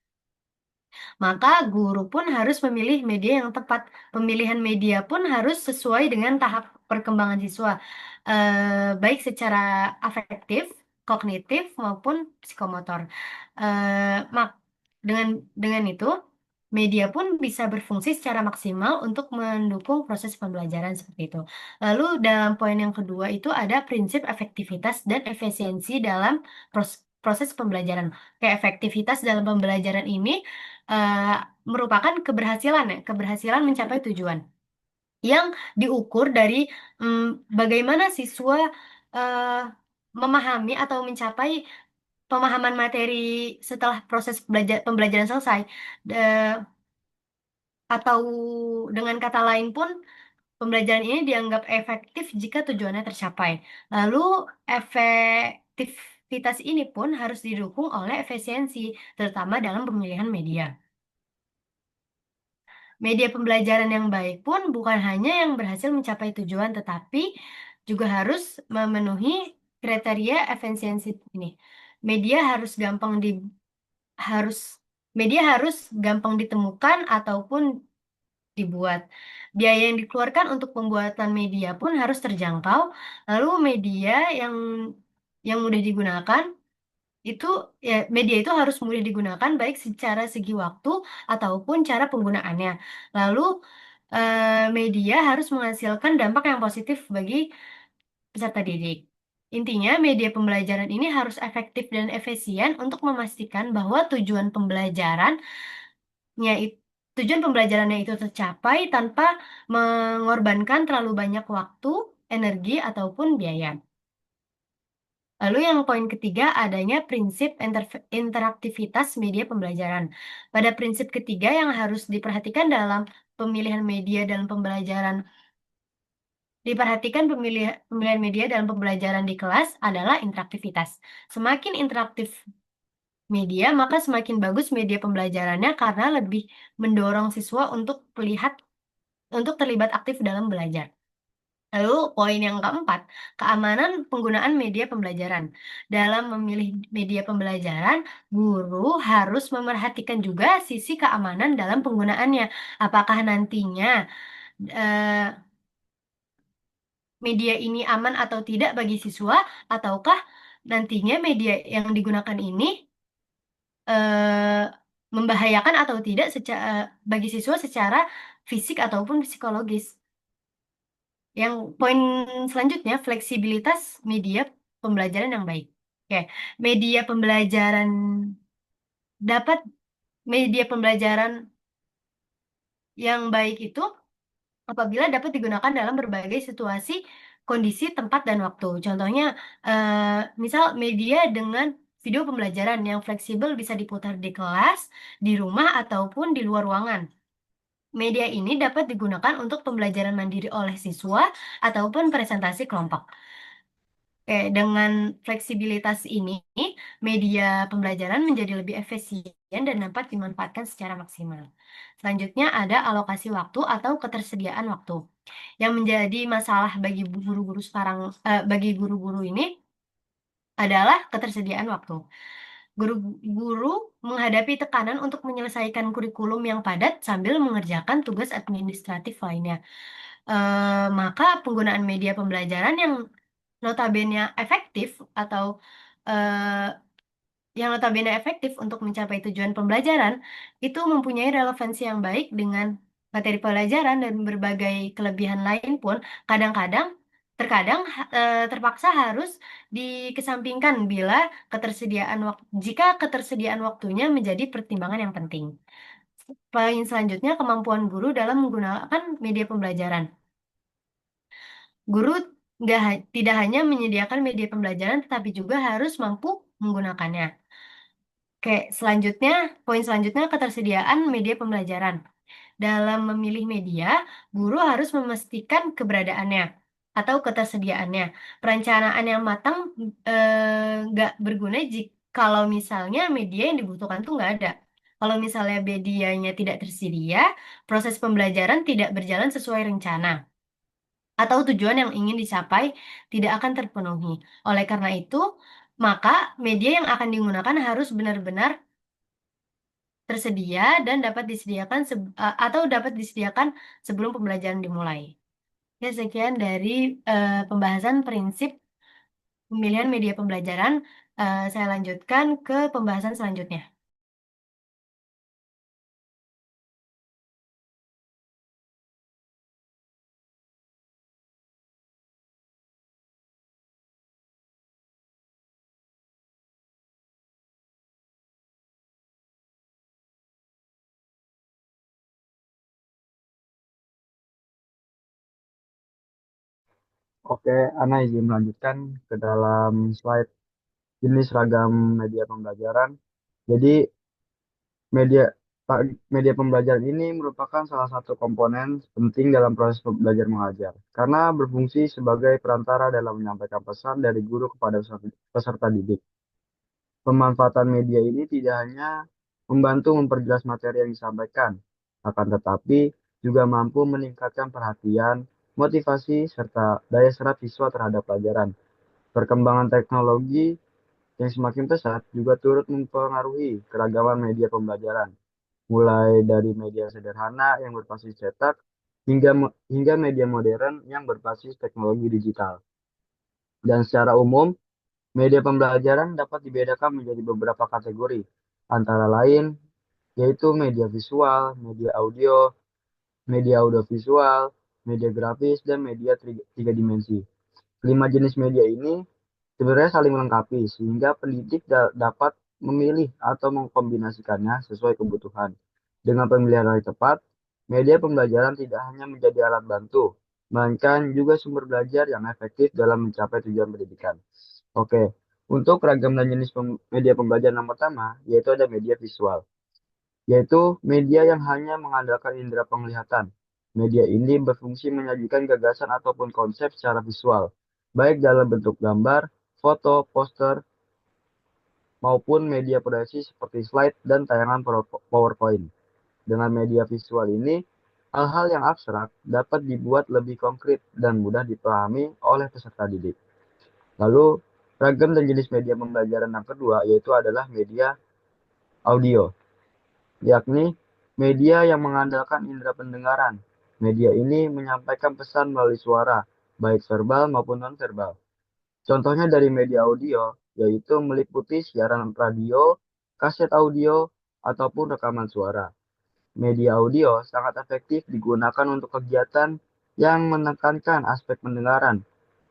Maka guru pun harus memilih media yang tepat. Pemilihan media pun harus sesuai dengan tahap perkembangan siswa, baik secara afektif, kognitif maupun psikomotor. Mak dengan itu, media pun bisa berfungsi secara maksimal untuk mendukung proses pembelajaran seperti itu. Lalu dalam poin yang kedua itu ada prinsip efektivitas dan efisiensi dalam proses pembelajaran. Kayak efektivitas dalam pembelajaran ini eh, merupakan keberhasilan mencapai tujuan yang diukur dari bagaimana siswa eh, memahami atau mencapai pemahaman materi setelah proses pembelajaran selesai. Atau dengan kata lain pun, pembelajaran ini dianggap efektif jika tujuannya tercapai. Lalu, efektivitas ini pun harus didukung oleh efisiensi, terutama dalam pemilihan media. Media pembelajaran yang baik pun bukan hanya yang berhasil mencapai tujuan, tetapi juga harus memenuhi kriteria efisiensi ini. Media harus harus media harus gampang ditemukan ataupun dibuat. Biaya yang dikeluarkan untuk pembuatan media pun harus terjangkau. Lalu yang mudah digunakan itu media itu harus mudah digunakan baik secara segi waktu ataupun cara penggunaannya. Lalu media harus menghasilkan dampak yang positif bagi peserta didik. Intinya, media pembelajaran ini harus efektif dan efisien untuk memastikan bahwa tujuan pembelajarannya itu tercapai tanpa mengorbankan terlalu banyak waktu, energi, ataupun biaya. Lalu yang poin ketiga adanya prinsip interaktivitas media pembelajaran. Pada prinsip ketiga yang harus diperhatikan dalam pemilihan media dalam pembelajaran, pemilihan media dalam pembelajaran di kelas adalah interaktivitas. Semakin interaktif media, maka semakin bagus media pembelajarannya karena lebih mendorong siswa untuk terlibat aktif dalam belajar. Lalu poin yang keempat, keamanan penggunaan media pembelajaran. Dalam memilih media pembelajaran, guru harus memerhatikan juga sisi keamanan dalam penggunaannya. Apakah nantinya eh, media ini aman atau tidak bagi siswa, ataukah nantinya media yang digunakan ini eh, membahayakan atau tidak bagi siswa secara fisik ataupun psikologis. Yang poin selanjutnya, fleksibilitas media pembelajaran yang baik. Oke, media pembelajaran dapat media pembelajaran yang baik itu apabila dapat digunakan dalam berbagai situasi, kondisi, tempat, dan waktu. Contohnya, misal media dengan video pembelajaran yang fleksibel bisa diputar di kelas, di rumah, ataupun di luar ruangan. Media ini dapat digunakan untuk pembelajaran mandiri oleh siswa ataupun presentasi kelompok. Oke, dengan fleksibilitas ini, media pembelajaran menjadi lebih efisien dan dapat dimanfaatkan secara maksimal. Selanjutnya ada alokasi waktu atau ketersediaan waktu. Yang menjadi masalah bagi guru-guru sekarang, bagi guru-guru ini adalah ketersediaan waktu. Guru-guru menghadapi tekanan untuk menyelesaikan kurikulum yang padat sambil mengerjakan tugas administratif lainnya. Maka penggunaan media pembelajaran yang notabene efektif atau eh, yang notabene efektif untuk mencapai tujuan pembelajaran itu mempunyai relevansi yang baik dengan materi pelajaran dan berbagai kelebihan lain pun kadang-kadang terkadang terpaksa harus dikesampingkan jika ketersediaan waktunya menjadi pertimbangan yang penting. Poin selanjutnya kemampuan guru dalam menggunakan media pembelajaran. Guru tidak hanya menyediakan media pembelajaran tetapi juga harus mampu menggunakannya. Oke, poin selanjutnya ketersediaan media pembelajaran. Dalam memilih media, guru harus memastikan keberadaannya atau ketersediaannya. Perencanaan yang matang nggak berguna kalau misalnya media yang dibutuhkan tuh nggak ada. Kalau misalnya medianya tidak tersedia, proses pembelajaran tidak berjalan sesuai rencana atau tujuan yang ingin dicapai tidak akan terpenuhi. Oleh karena itu, maka media yang akan digunakan harus benar-benar tersedia dan dapat disediakan sebelum pembelajaran dimulai. Ya, sekian dari pembahasan prinsip pemilihan media pembelajaran. Saya lanjutkan ke pembahasan selanjutnya. Oke, Ana izin melanjutkan ke dalam slide jenis ragam media pembelajaran. Jadi media media pembelajaran ini merupakan salah satu komponen penting dalam proses belajar mengajar karena berfungsi sebagai perantara dalam menyampaikan pesan dari guru kepada peserta didik. Pemanfaatan media ini tidak hanya membantu memperjelas materi yang disampaikan, akan tetapi juga mampu meningkatkan perhatian, motivasi, serta daya serap siswa terhadap pelajaran. Perkembangan teknologi yang semakin pesat juga turut mempengaruhi keragaman media pembelajaran, mulai dari media sederhana yang berbasis cetak hingga media modern yang berbasis teknologi digital. Dan secara umum, media pembelajaran dapat dibedakan menjadi beberapa kategori, antara lain yaitu media visual, media audiovisual, media grafis, dan media tiga dimensi. 5 jenis media ini sebenarnya saling melengkapi sehingga pendidik dapat memilih atau mengkombinasikannya sesuai kebutuhan. Dengan pemilihan yang tepat, media pembelajaran tidak hanya menjadi alat bantu, melainkan juga sumber belajar yang efektif dalam mencapai tujuan pendidikan. Oke, untuk ragam dan jenis media pembelajaran yang pertama, yaitu ada media visual, yaitu media yang hanya mengandalkan indera penglihatan. Media ini berfungsi menyajikan gagasan ataupun konsep secara visual, baik dalam bentuk gambar, foto, poster, maupun media proyeksi seperti slide dan tayangan PowerPoint. Dengan media visual ini, hal-hal yang abstrak dapat dibuat lebih konkret dan mudah dipahami oleh peserta didik. Lalu, ragam dan jenis media pembelajaran yang kedua yaitu adalah media audio, yakni media yang mengandalkan indera pendengaran. Media ini menyampaikan pesan melalui suara, baik verbal maupun non-verbal. Contohnya dari media audio, yaitu meliputi siaran radio, kaset audio, ataupun rekaman suara. Media audio sangat efektif digunakan untuk kegiatan yang menekankan aspek pendengaran,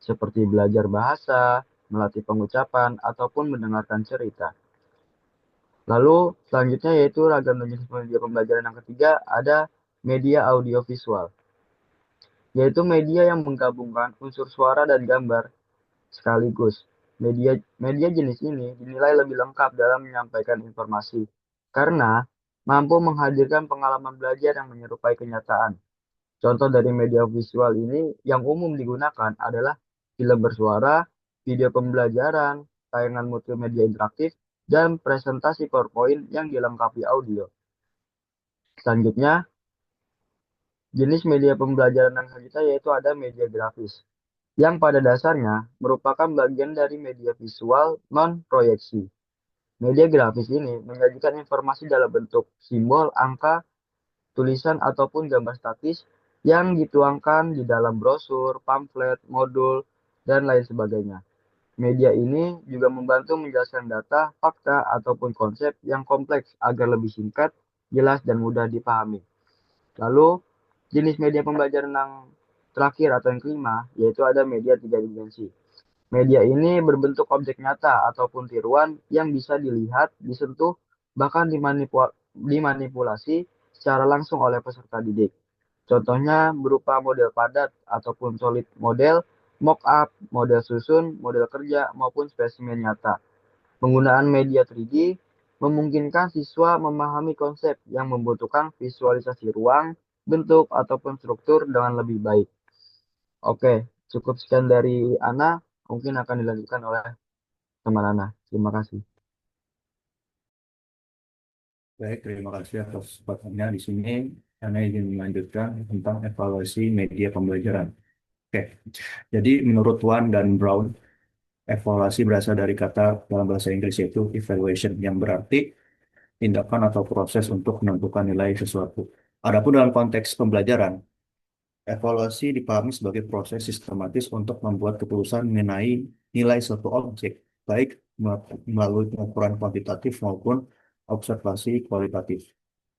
seperti belajar bahasa, melatih pengucapan, ataupun mendengarkan cerita. Lalu selanjutnya yaitu ragam dan jenis media pembelajaran yang ketiga ada media audiovisual, yaitu media yang menggabungkan unsur suara dan gambar sekaligus. Media jenis ini dinilai lebih lengkap dalam menyampaikan informasi karena mampu menghadirkan pengalaman belajar yang menyerupai kenyataan. Contoh dari media visual ini yang umum digunakan adalah film bersuara, video pembelajaran, tayangan multimedia interaktif, dan presentasi PowerPoint yang dilengkapi audio. Selanjutnya, jenis media pembelajaran yang selanjutnya yaitu ada media grafis, yang pada dasarnya merupakan bagian dari media visual non-proyeksi. Media grafis ini menyajikan informasi dalam bentuk simbol, angka, tulisan, ataupun gambar statis yang dituangkan di dalam brosur, pamflet, modul, dan lain sebagainya. Media ini juga membantu menjelaskan data, fakta, ataupun konsep yang kompleks agar lebih singkat, jelas, dan mudah dipahami. Lalu, jenis media pembelajaran yang terakhir atau yang kelima, yaitu ada media tiga dimensi. Media ini berbentuk objek nyata ataupun tiruan yang bisa dilihat, disentuh, bahkan dimanipulasi secara langsung oleh peserta didik. Contohnya berupa model padat ataupun solid model, mock-up, model susun, model kerja, maupun spesimen nyata. Penggunaan media 3D memungkinkan siswa memahami konsep yang membutuhkan visualisasi ruang, bentuk, ataupun struktur dengan lebih baik. Oke, cukup sekian dari Ana. Mungkin akan dilanjutkan oleh teman Ana. Terima kasih. Baik, terima kasih atas kesempatannya di sini. Saya ingin melanjutkan tentang evaluasi media pembelajaran. Oke, jadi menurut Wan dan Brown, evaluasi berasal dari kata dalam bahasa Inggris yaitu evaluation, yang berarti tindakan atau proses untuk menentukan nilai sesuatu. Adapun dalam konteks pembelajaran, evaluasi dipahami sebagai proses sistematis untuk membuat keputusan mengenai nilai suatu objek, baik melalui pengukuran kuantitatif maupun observasi kualitatif.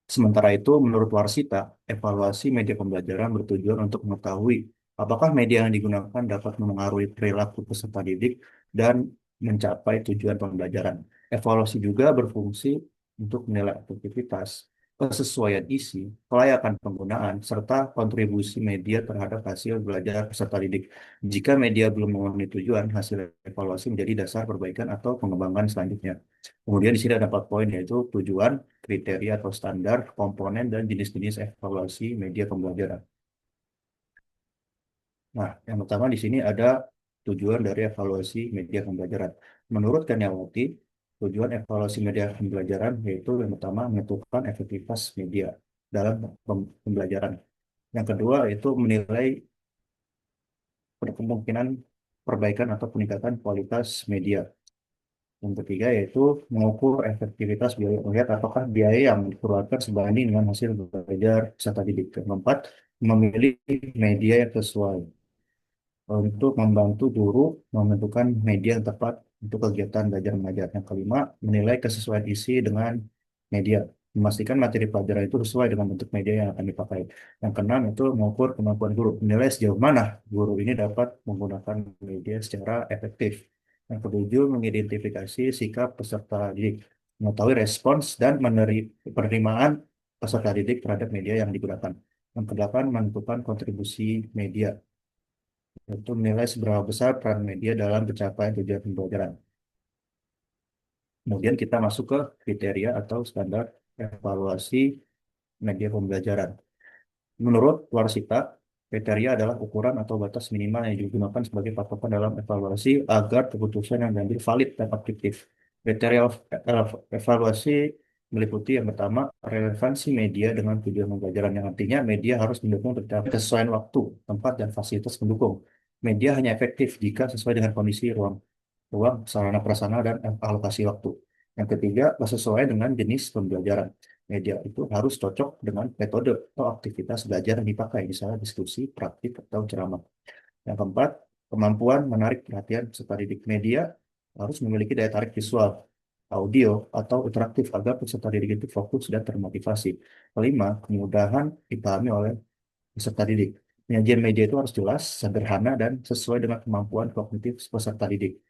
Sementara itu, menurut Warsita, evaluasi media pembelajaran bertujuan untuk mengetahui apakah media yang digunakan dapat memengaruhi perilaku peserta didik dan mencapai tujuan pembelajaran. Evaluasi juga berfungsi untuk menilai efektivitas, kesesuaian isi, kelayakan penggunaan, serta kontribusi media terhadap hasil belajar peserta didik. Jika media belum memenuhi tujuan, hasil evaluasi menjadi dasar perbaikan atau pengembangan selanjutnya. Kemudian di sini ada 4 poin, yaitu tujuan, kriteria atau standar, komponen, dan jenis-jenis evaluasi media pembelajaran. Nah, yang pertama di sini ada tujuan dari evaluasi media pembelajaran. Menurut Karyawati, tujuan evaluasi media pembelajaran yaitu yang pertama menentukan efektivitas media dalam pembelajaran. Yang kedua itu menilai kemungkinan perbaikan atau peningkatan kualitas media. Yang ketiga yaitu mengukur efektivitas biaya, melihat apakah biaya yang dikeluarkan sebanding dengan hasil belajar peserta didik. Yang keempat, memilih media yang sesuai untuk membantu guru menentukan media yang tepat untuk kegiatan belajar mengajar. Yang kelima, menilai kesesuaian isi dengan media, memastikan materi pelajaran itu sesuai dengan bentuk media yang akan dipakai. Yang keenam itu mengukur kemampuan guru, menilai sejauh mana guru ini dapat menggunakan media secara efektif. Yang ketujuh, mengidentifikasi sikap peserta didik, mengetahui respons dan penerimaan peserta didik terhadap media yang digunakan. Yang kedelapan, menentukan kontribusi media, yaitu menilai seberapa besar peran media dalam pencapaian tujuan pembelajaran. Kemudian kita masuk ke kriteria atau standar evaluasi media pembelajaran. Menurut Warsita, kriteria adalah ukuran atau batas minimal yang digunakan sebagai patokan dalam evaluasi agar keputusan yang diambil valid dan objektif. Kriteria evaluasi meliputi yang pertama, relevansi media dengan tujuan pembelajaran, yang artinya media harus mendukung tercapai kesesuaian waktu, tempat, dan fasilitas pendukung. Media hanya efektif jika sesuai dengan kondisi ruang, sarana prasarana, dan alokasi waktu. Yang ketiga, sesuai dengan jenis pembelajaran. Media itu harus cocok dengan metode atau aktivitas belajar yang dipakai, misalnya diskusi, praktik, atau ceramah. Yang keempat, kemampuan menarik perhatian peserta didik. Media harus memiliki daya tarik visual, audio, atau interaktif agar peserta didik itu fokus dan termotivasi. Kelima, kemudahan dipahami oleh peserta didik. Penyajian media itu harus jelas, sederhana, dan sesuai dengan kemampuan kognitif peserta didik.